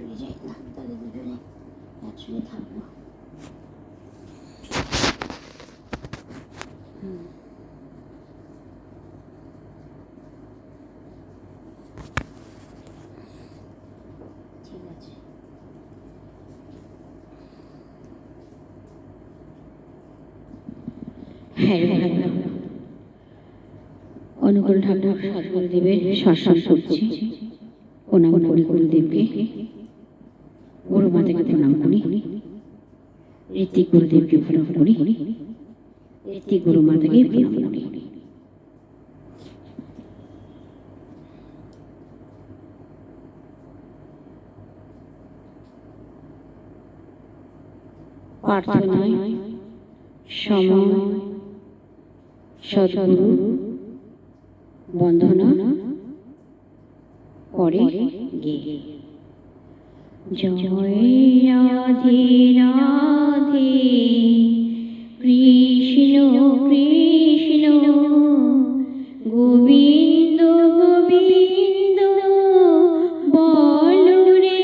শুয়ে যাই না, তাহলে দুজনে একসঙ্গে থাকবো। ঠিক আছে। হ্যাঁ, অনুকূল ঠাকুর সদ্গুরুদেবের শাসন করছি। প্রণাম করি গুরুদেবকে, গুরুমাতাকে প্রণাম করি, ঋত্বিক গুরুদেবকে প্রণাম করি, ঋত্বিক গুরুমাতাকে প্রণাম করি। প্রার্থনায় সময় সদ্গুরু বন্দনা পরে গিয়ে জয় রাধে রাধে কৃষ্ণ কৃষ্ণ গোবিন্দ গোবিন্দ বল রে,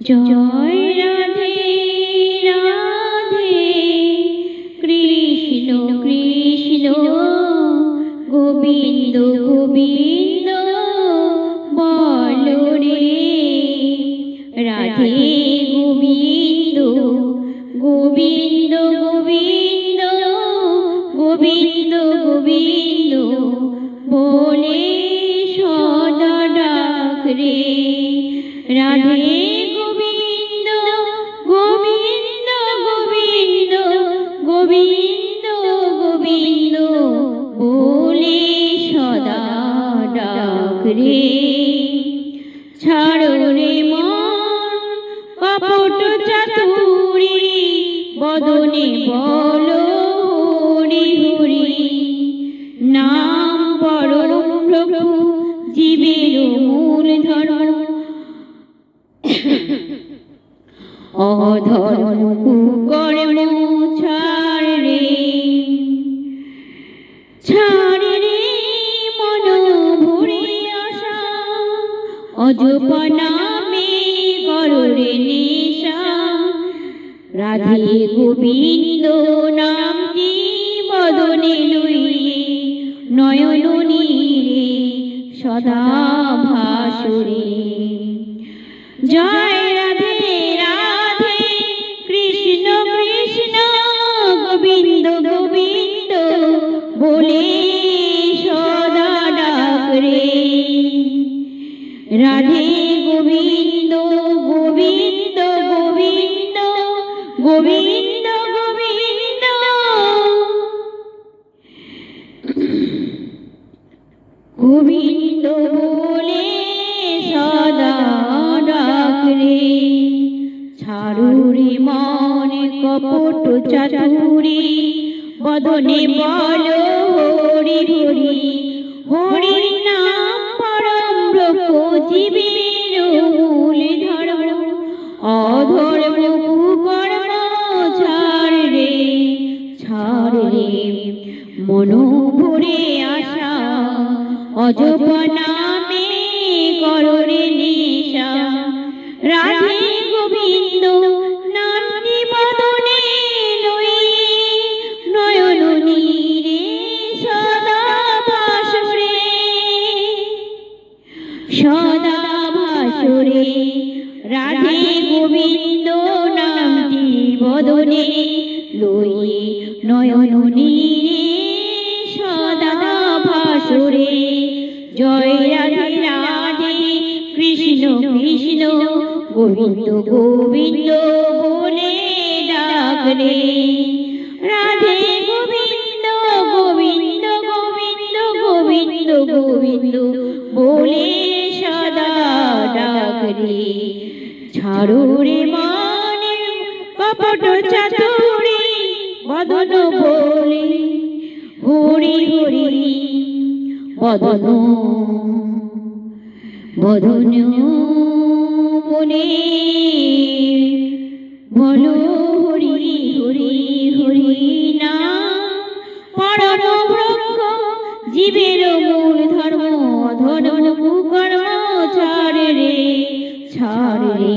জয় রাধে রাধে কৃষ্ণ কৃষ্ণ গোবিন্দ গোবিন্দ বল রে, রাধে গোবিন্দ গোবিন্দ গোবিন্দ গোবিন্দ গোবিন্দ বলে সদা ডাক রে, রাধে গোবিন্দ গোবিন্দ গোবিন্দ গোবিন্দ গোবিন্দ বলে সদা ডাক রে, ছাড়ো রে মন কপট চাতুরি বদনে বলো হরি হরি, নাম পরম প্রভু জীবের মূল ধর্ম, অধর্ম কুকর্ম ছাড় রে, ছাড় রে মন ভরে আশা, অজপ নামে কর রে নেশা, রাধে গোবিন্দ নামটি বদনে লইয়ে নয়ন নীরে সদা ভাসুরে, জয় রাধে রাধে কৃষ্ণ কৃষ্ণ গোবিন্দ গোবিন্দ বলে সদা ডাক রে, রাধে গোবিন্দ গোবিন্দ গোবিন্দ গোবিন্দ গোবিন্দ গোবিন্দ বলে সদা ডাক রে, ছাড়ু রে মনে কপট চাতুরি বদনে বলো হরি হরি, হরির নাম পরম ব্রহ্ম জীবের মূল ধর্ম, অধর্ম কুকর্ম ছাড় রে, ছাড় রে মন ভরে আশা, অজপ নামে কর রে নেশা, রাধে গোবিন্দ নামটি বদনে লইয়ে নয়ন নীরে সদা ভাসুরে, সদা ভাসুরে, রাধে গোবিন্দ নামটি বদনে লইয়ে নয়ন নীরে সদা ভাসুরে, জয় রাধে রাধে কৃষ্ণ কৃষ্ণ গোবিন্দ গোবিন্দ বলে ডাক রে, রাধে গোবিন্দ গোবিন্দ গোবিন্দ গোবিন্দ গোবিন্দ বলে সদা ডাক রে, ছাড়ো রে মনে কপট চাতুরি বদন বলে হরি হরি, বদন বদন বলে বলো হরি হরি হরি, নাম পরম ব্রহ্ম জীবের মূল ধর্ম, অধর্ম কুকর্ম ছাড় রে ছাড় রে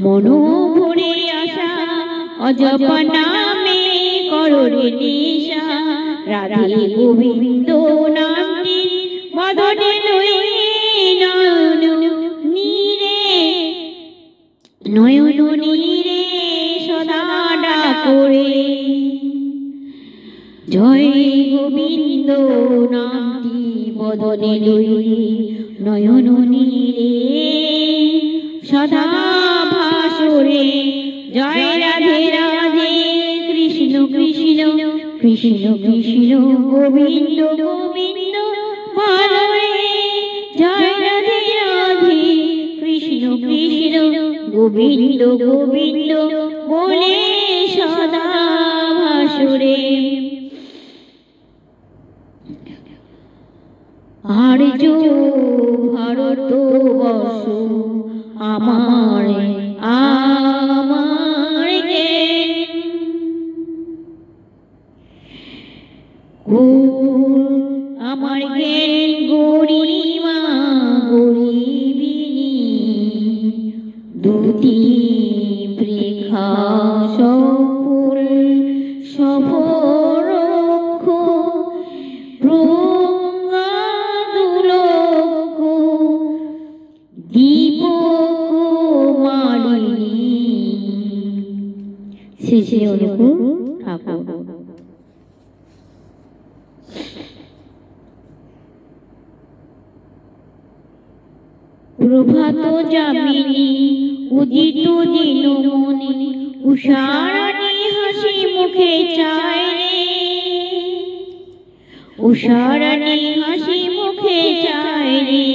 মনো ভরে আশা অজপা নামে করো রে নিশা রাধে গোবিন্দ নামটি মদনে লই নয়ন নীরে নয়ন নীরে সদা ডাকরে জয় গোবিন্দ নামটি বদনে লই নয়ন নীরে সদা ভাসরে জয় রাধে রাধে কৃষ্ণ কৃষ্ণ কৃষ্ণ কৃষ্ণ গোবিন্দ গোবিন্দ বলে জয় রাধে রাধে কৃষ্ণ কৃষ্ণ গোবিন্দ গোবিন্দ বলে সদা ভাসরে আর্য ভারতবর্ষ আমার আমার আমার জ্ঞান গরিমা গরিবিনী দুটি প্রেখা সফল সফরক্ষ প্রঙ্গাদুলক্ষ দীপকুমারিণী শেষে অনুকূল ঠাকুর প্রভাত যামিনী উদিত দিনমণি উষারানী হাসি মুখে চায় রে উষারানী হাসি মুখে চায় রে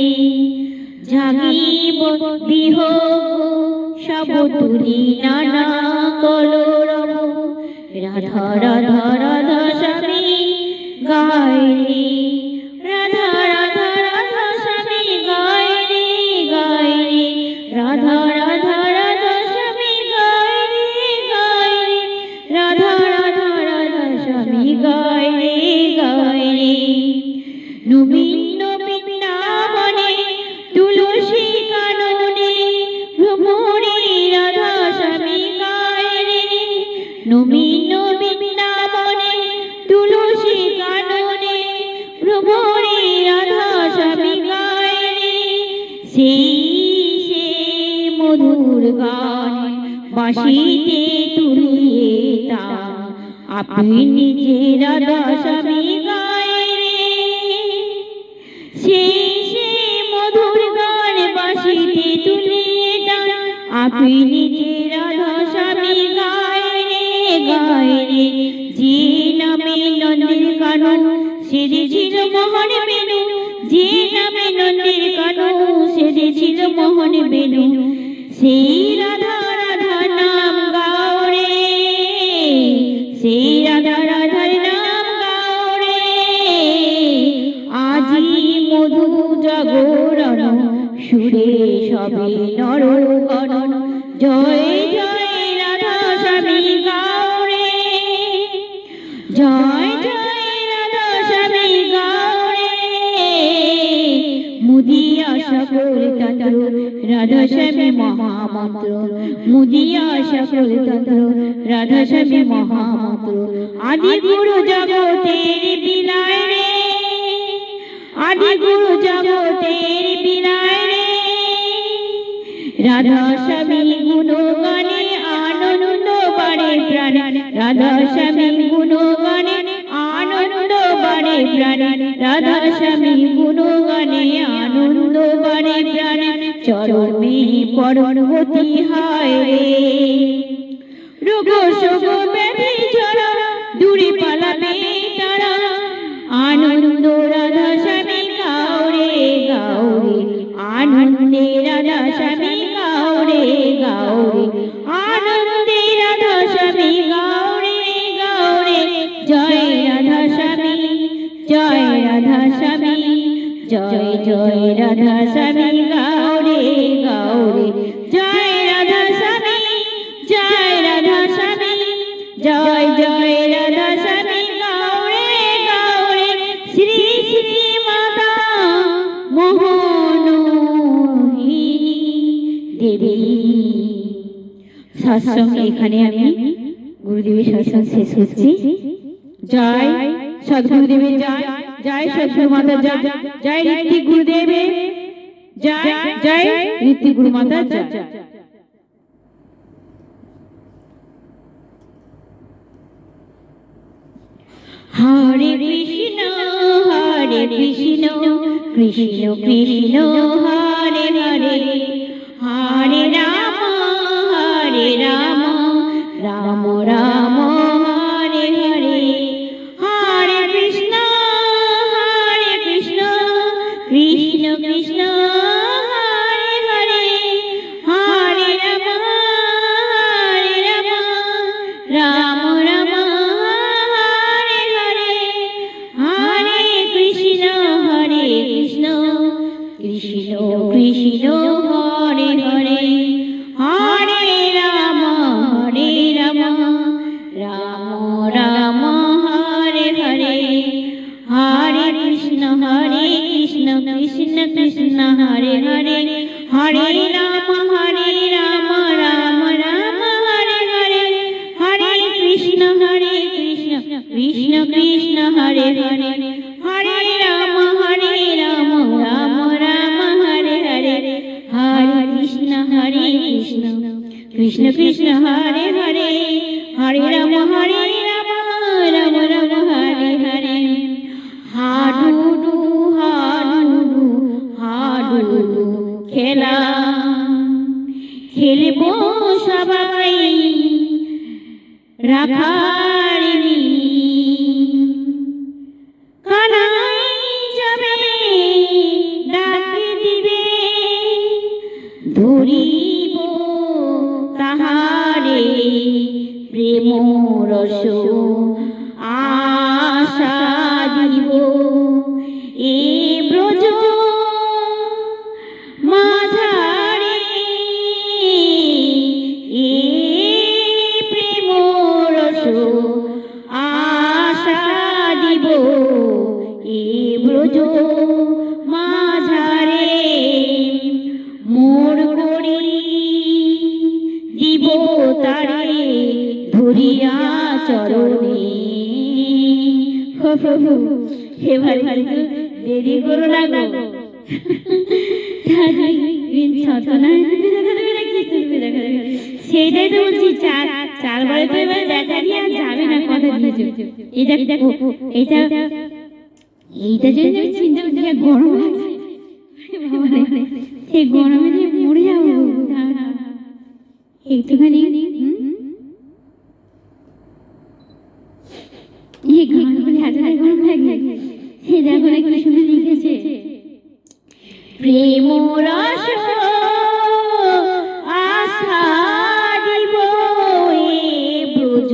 জাগিব বিহগ সাবতুরি নানা কলরব রাধা রাধা রাধা স্বামী গায় রে রাধা রাধা রাধা স্বামী গায় রে গায় রে রাধা রাধা রাধা স্বামী গায় রে গায় রে রাধা রাধা রাধা স্বামী গায় রে গায় রে নবীন বৃন্দাবনে তুলসী কাননে ভ্রমরে রাধা স্বামী গায় রে নবীন বৃন্দাবনে তুলসী কাননে ভ্রমরে রাধা স্বামী গায় রে সেই সে মধুর গান বাঁশিতে তুলিয়ে তা আপনি নিজে রাধা স্বামী গায় রে সেই সে মধুর গান বাঁশিতে তুলিয়ে তা আপনি নিজে রাধা স্বামী গায় রে গায় রে যে নামে নন্দের কানন সেজেছিল মোহন বেনু যে নামে নন্দের কানন সেজেছিল মোহন বেনু সেই রাধা রাধা নাম গাও রে সেই রাধা রাধার নাম গাও রে আজি মধু জাগরণ সুরে সবে নরগণ জয় জয় রাধা স্বামী গাও রে জয় জয় রাধা স্বামী গাও রে মুদিয়া সকল তন্ত্র রাধা স্বামী মহামন্ত্র মুদিয়া সকল তন্ত্র রাধা স্বামী মহামন্ত্র আদি গুরু জগতের বিলায় রে আদি গুরু জগতের বিলায় রে রাধা স্বামী গুণগানে আনন্দ বাড়ে প্রাণে রাধা স্বামী গুণগানে আনন্দ বাড়ে প্রাণে রাধা স্বামী গুণগানে আনন্দ বাড়ে প্রাণে চরমে পরবর্তী হায় রে রোগ শোক ব্যাধি জরা দূরে পালাবে তারা আনন্দ রাধা স্বামী গাও রে আনন্দে রাধা স্বামী গাও রে আনন্দে রাধা স্বামী গাও রে জয় রাধা স্বামী জয় রাধা স্বামী জয় জয় রাধা স্বামী গাও রে জয় রাধা স্বামী জয় রাধা স্বামী জয় জয় রাধা স্বামী গাও রে শ্রী শ্রী মাতা মোহন দেবী। সৎসঙ্গ এখানে আমি গুরুদেবের সৎসঙ্গ শেষ করছি। জয় সদ্গুরুদেবের জয়, জয় সদ্গুরু মাতা জয়, জয় ঋত্বিক গুরুদেবের জয়, জয় ঋত্বিক গুরু মাতা জয়। হরে কৃষ্ণ কৃষ্ণ কৃষ্ণ হরে হরে, হরে রাম রাম রাম হরে হরে, হরে কৃষ্ণ কৃষ্ণ কৃষ্ণ হরে হরে, হরে রাম রাম রাম হরে হরে, হরে কৃষ্ণ কৃষ্ণ কৃষ্ণ হরে হরে, হরে রাম রাম রাম হরে হরে, হরে কৃষ্ণ কৃষ্ণ কৃষ্ণ হরে হরে, হরে রাম রাম রাম হরে হরে, হরে কৃষ্ণ কৃষ্ণ কৃষ্ণ হরে হরে, হরে রাম রাম রাম হরে হরে, হরে কৃষ্ণ কৃষ্ণ কৃষ্ণ হরে হরে, হরে রাম রাম রাম হরে হরে। হাডুডু হাডুডু হাডুডু খেলা খেলবো সবাই রাখারি, কানাই যাবে ডাক দিবে ধরিব তাহারে, প্রেম রস আশা দিব এ ব্রজ মাঝারে, এ প্রেম রস আশা দিব এ ব্রজ মাঝারে, মোর করি দিব তারে ধরিয়া চরণে। প্রভু এবার দেরি করো না গো, সেইটাই তো বলছি, চারবারে তো এবার দেখা দিয়ে যাবে না, কথা দিয়েছো। এইটা এইটা এইটা যদি আমি চিন্তা করছি গরম লাগছে, এই গরমে দিয়ে মরে যাবো একটুখানি। এই গরমে এত গরম লাগে, এই দেখো না কি সুন্দর লিখেছে, প্রেম রস আশা দিব এ ব্রজ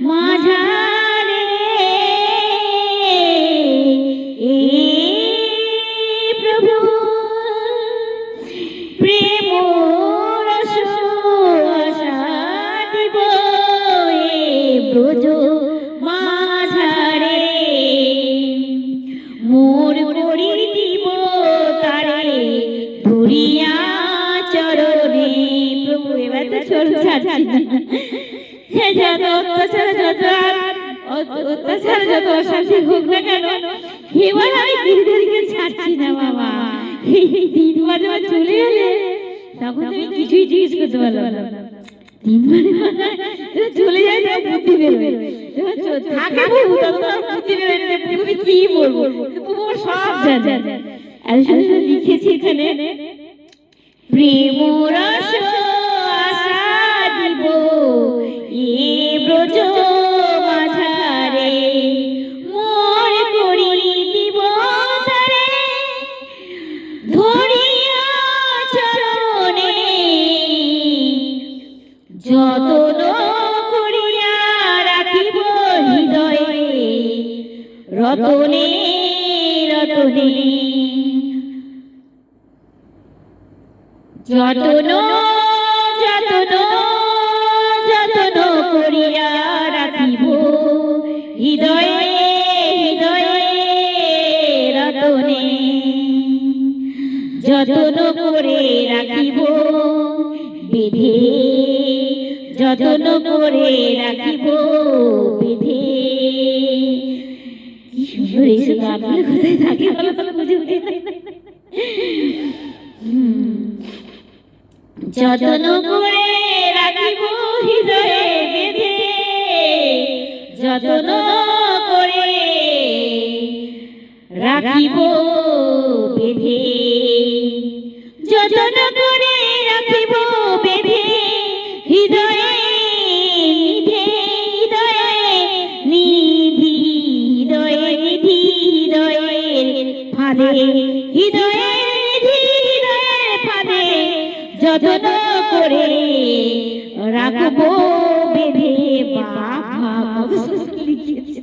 মাঝারে, এ প্রভু প্রেম রস আশা দিব এ ব্রজ মাঝারে, মোর করি দিব তারে ধরিয়া চরণে। প্রভু এবার তো চোর ছাড়ছি না, যত অত্যাচার যত অশান্তি হোক না কেন, এবার আমি গিরিধারীকে ছাড়ছি না বাবা। এই 3 বার যখন চলে গেলে তখন তুমি কিছুই জিজ্ঞেস করতে পারলাম না, 3 বারে চলে যায় তো বুদ্ধি বেরোবে, থাকে প্রভু তখন বুদ্ধি বেরোবে, তুমি কি বলবো, প্রভু সব জানে। আর শুধু লিখেছি এখানে, প্রেম রস আশা দিব এ ব্রজ মাঝারে, মোর করি দিব তারে ধরিয়া চরণে, যতন করিয়া রাখিব হৃদয়ে রতনে রতনে, যতন যতন যতন করিয়া রাখিব হৃদয়ে রতনে, যতন করে রাখিব বেঁধে, যতন করে রাখিব বেঁধে। কি সুন্দর এই গানগুলো কোথায় থাকে বলো তো, বুঝে উঠে না। যতন করে রাখিব হৃদয়ে বেঁধে, যতন করে রাখিব বেঁধে, যতন করে রাখিব বেঁধে হৃদয়ে নিধে, হৃদয়ে নিধি, হৃদয়ে নিধি, হৃদয়ের ফাঁদে, হৃদয়ে নিধি, হৃদয়ের ফাঁদে যতন করে রাখবো বেঁধে। বাবা লিখেছে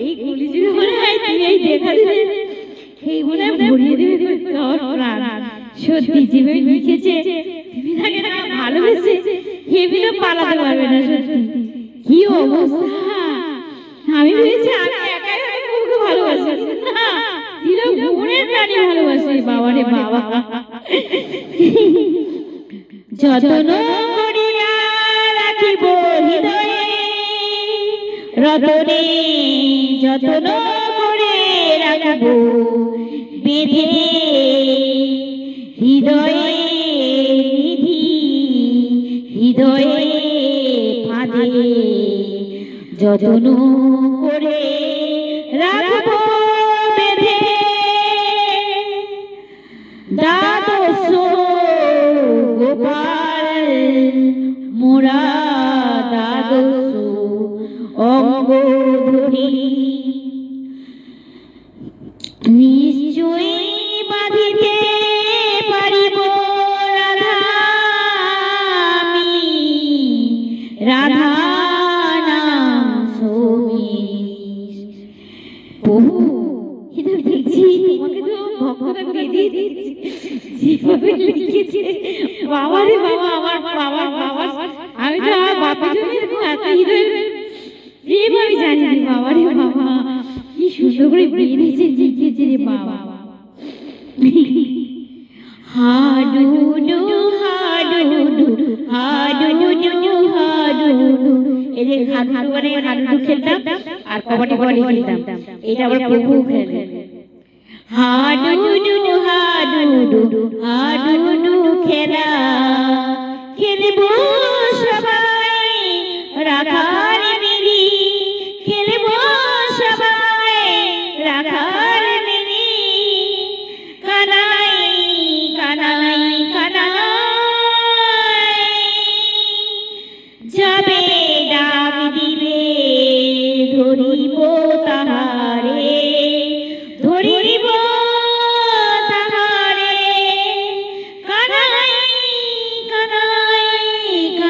এই গুলি যদি মনে হয় তুমি এই দেখা দিলে এই মনে হয় ভরিয়ে দেবে তোর প্রাণ। সত্যি জীবে লিখেছে, তুমি তাকে না ভালোবেসে এগুলো পালাতে পারবে না। সত্যি কি অবস্থা, আমি ভেবেছি আমি একাই হয়তো ভালোবাসি না, দিলো গুণের প্রাণী ভালোবাসি। বাবা রে বাবা, যতন করিয়া রাখিব হৃদয়ে রতনে, যতন করে রাখিব বেঁধে হৃদয়ে নিধি, হৃদয়ে ফাঁদে যতন করে রাখিব বেঁধে। দ্বাদশ গোপাল মোরা দ্বাদশ অঙ্গ ধরি, নিশ্চয়ই বাঁধিতে পারিব রাধা আমি, রাধা নাম সমিস। প্রভু এটা দেখছি তোমাকে তো ভক্তরা বেঁধে দিয়েছে যেভাবে লিখেছে। বাবা রে বাবা, আমার বাবা বাবা, আমি তো আমার বাপের জন্য এরকম এত হৃদয় প্রেম আমি জানি রে বাবা রে বাবা, কি সুন্দর করে বেঁধেছে লিখেছে রে বাবা। হাডুডু হাডুডু হাডুডু হাডুডু, এই যে হাডুডু মানে হাডুডু খেলতাম আর কবাডি কবাডি খেলতাম, এটা আবার প্রভু খেলে। হাডুডু হাডুডু হাডুডু খেলা খেলব সবাই রাখার মিলি, খেলব সবাই রাখার মিলি, কানাই কানাই কানাই যাবে ডাক দিবে ধরিব তাহারে, ধরিব তাহারে, কানাই কানাই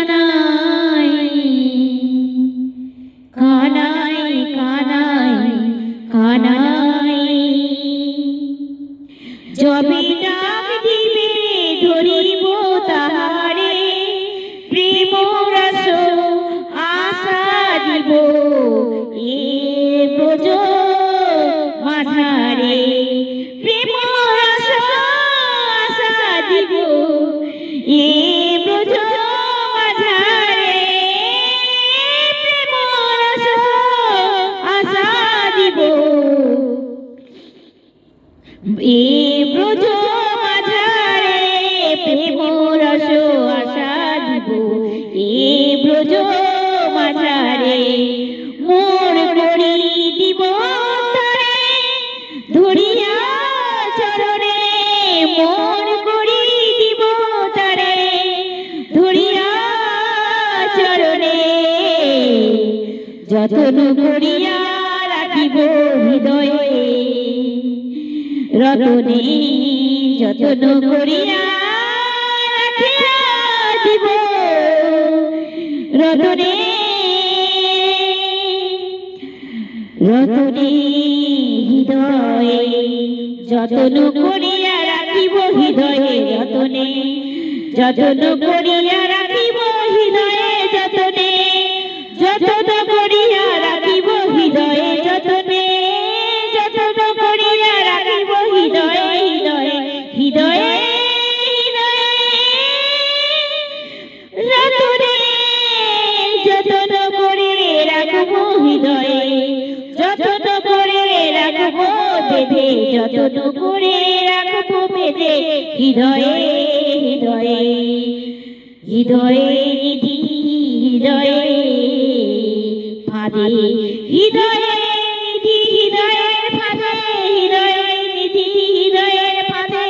কানাই কানাই কানাই কানাই যবে ডাক দিবে ধরিব তাহারে, প্রেম রস আশা দিব এ ব্রজ মাঝারে, প্রেম রস আশা দিব এ ব্রজ মাঝারে, প্রেম রস আশা দিব এ ব্রজ মাঝারে, প্রেম রস আশা দিব এ ব্রজ মাঝারে। মোর করি দিব তারে ধরিয়া চরণে, মোর করি দিব তারে ধরিয়া চরণে, যতন করিয়া রাখিব হৃদয়ে রতনে, যতন করিয়া রাখিয়া দিব রতনে, রতনে হৃদয়ে যতন করিয়া রাখিব হৃদয়ে রতনে, যতন করিয়া রাখিব হৃদয়ে যতনে, যতন করিয়া রাখিব হৃদয়ে যতনে, যতন করিয়া রাখিব হৃদয়ে হৃদয়ে যতন করে রাখবো বেঁধে হৃদয়ে হৃদয়ে হৃদয়ে নিধি হৃদয়ে ফাঁদে হৃদয়ে নিধি হৃদয়ের ফাঁদে হৃদয়ে নিধি হৃদয়ের ফাঁদে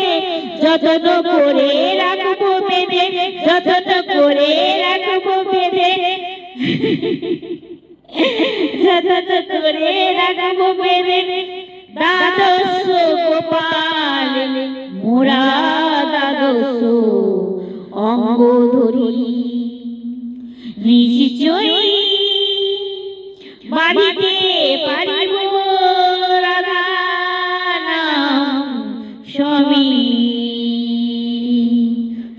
যতন করে রাখবো বেঁধে যতন করে রাখবো বেঁধে যতন করে রাখবো বেঁধে দ্বাদশ গোপাল মোরা দ্বাদশ অঙ্গ ধরি নিশ্চয়ই বাড়িতে পারিব রাধা নাম স্বামী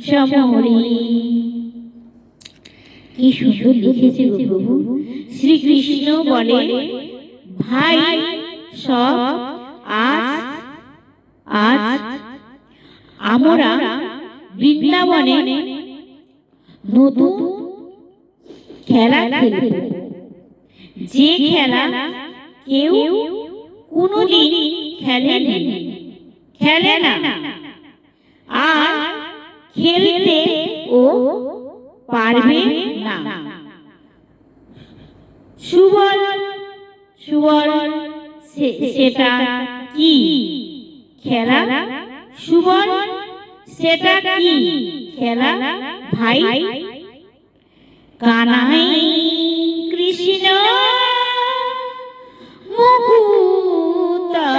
সমরি। কি সুন্দর লিখেছে প্রভু। শ্রীকৃষ্ণ বলে, ভাই সব আজ আজ আমরা বৃন্দাবনে নতুন খেলা খেলব, যে খেলা কেউ কোনোদিন খেলেনি, খেলে না, আর খেলতে ও পারবে না। সুবল সুবল সেটা কি খেলা? সুবল সেটা কি খেলা ভাই? কানাই কৃষ্ণ মুকুতা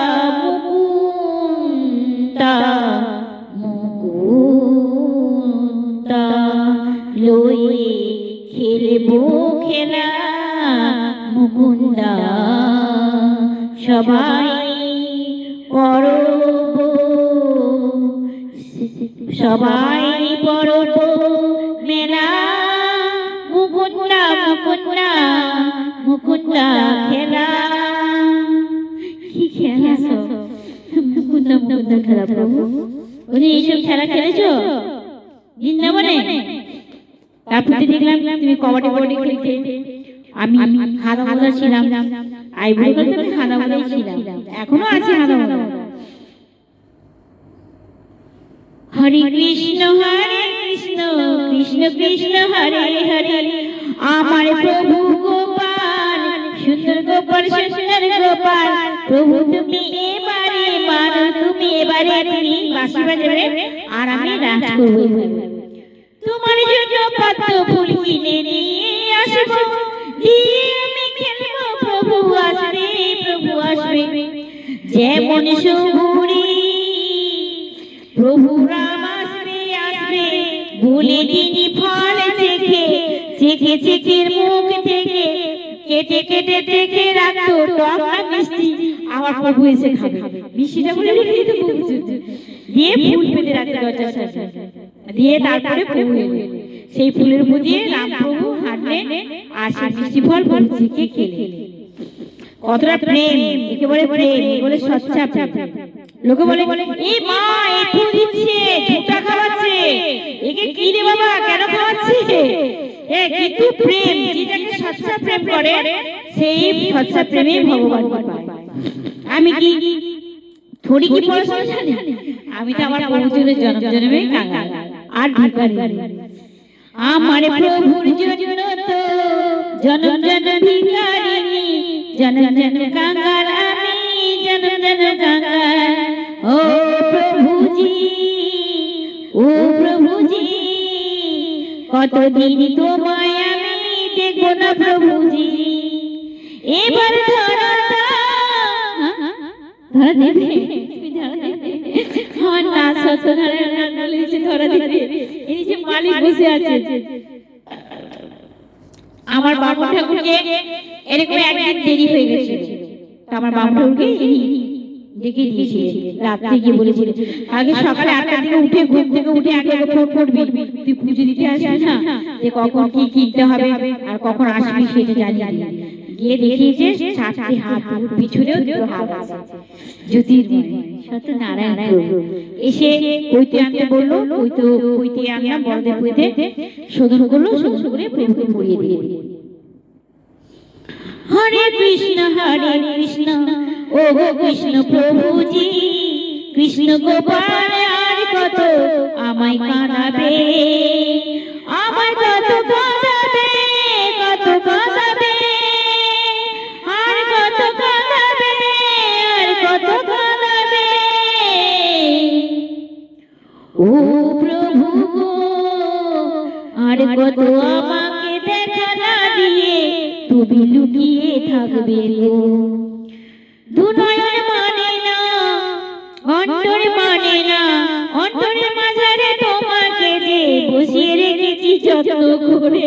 মুকুতা মুকুতা লয়ে খেলবো খেলা মুকুন্দা। সবাই পড়ব সবাই পড়ব মেলা মুকুন্দা মুকুন্দা মুকুন্দা খেলা। কি খেলা সব? মুকুন্দা মুকুন্দা খেলা প্রভু। উনি এইসব খেলা খেলেছো বৃন্দাবনে? তারপর দেখলাম তুমি কবাডি কবাডি খেলতে, আমি হাদামোদা ছিলাম, আইবুড়োতে আমি হাদামোদাই ছিলাম, এখনো আছি হাদামোদা। হরে কৃষ্ণ কৃষ্ণ কৃষ্ণ হরে হরে, আমার প্রভু গোপাল সুন্দর গোপাল সুন্দর গোপাল। প্রভু তুমি এবারে মানো, তুমি এবারে তুমি বাঁশি বাজাবে আর আমি রাজ করব। তোমার জন্য কত ফুল কিনে নিয়ে আসবো, দিয়ে আমি খেলবো, প্রভু আসবে প্রভু আসবে। যেমন শুভুরি প্রভু রাম আসবে আসবে, বলে তিনি ফল চেখে চেখে চেখের মুখ থেকে কেটে কেটে দেখে রাখতো টক মিষ্টি, আমার প্রভু এসে খাবে। মিষ্টিটা বলে দিয়ে ফুল পেতে রাখতে দরজার সামনে দিয়ে, তারপরে প্রভু এলেন। সেই ফুলের উপর দিয়ে রাম প্রভু হাঁটলেন আর সেই মিষ্টি ফল চেখে খেলেন। কতটা প্রেম! একে বলে প্রেম, বলে সচ্চা প্রেম। লোকে বলে এই মা এই ফুল দিচ্ছে, ঝুঁটা খাওয়াচ্ছে, একে কি রে বাবা কেন খাওয়াচ্ছে? কিন্তু প্রেম, যেটাকে সচ্চা প্রেম করে সেই সচ্চা প্রেমে ভগবান পায়। আমি কি থোড়ি কি পড়াশোনা জানি? আমি তো আমার প্রভুর জন্ম জন্মে কাঙাল আর ভিখারি। আমার প্রভুর জন্য তো জন্ম জন্ম ভিখারিনী, জন্ম জন্ম কাঙাল আমি, জন্ম জন্ম কাঙাল। ও প্রভুজি ও প্রভুজি, কতদিন তোমায় আমি দেখবো না প্রভুজি। এবার ধরা দেবে আমার নাচ ধরা দেবে। এই যে মালিক বসে আছে, আমার বাবু ঠাকুরকে এরকম একদিন দেরি হয়ে গেছে, আমার বাবু ঠাকুরকে ডেকে দিয়েছে। রাত্রে গিয়ে বলেছিল আগে সকালে 8টার দিকে উঠে ঘুম থেকে উঠে আগে ফোন করবি, তুই পুজো দিতে আসবি না, যে কখন কি কিনতে হবে আর কখন আসবি সেটা জানি। গিয়ে দেখিয়েছে 4টি হাত, পিছনেও 2 হাত আছে। জ্যোতির্ময় সত্যনারায়ণ প্রভু এসে পৈতে আনতে বললো, পৈতে আনলাম, বড়দের পৈতে শোধন করলো, শোধন করে প্রভুকে পড়িয়ে দিয়ে। হরে কৃষ্ণ ও গো কৃষ্ণ প্রভুজি, কৃষ্ণ গোপাল আর কত আমায় কাঁদাবে, আমায় কত কাঁদাবে, কত কাঁদাবে, আর কত কাঁদাবে, আর কত কাঁদাবে। ও প্রভু গো, আর কত আমাকে দেখা না দিয়ে তুমি লুকিয়ে থাকবে গো। দুনয়ন মানে না, অন্তর মানে না, অন্তরের মাঝারে তোমাকে যে বসিয়ে রেখেছি যত্ন করে।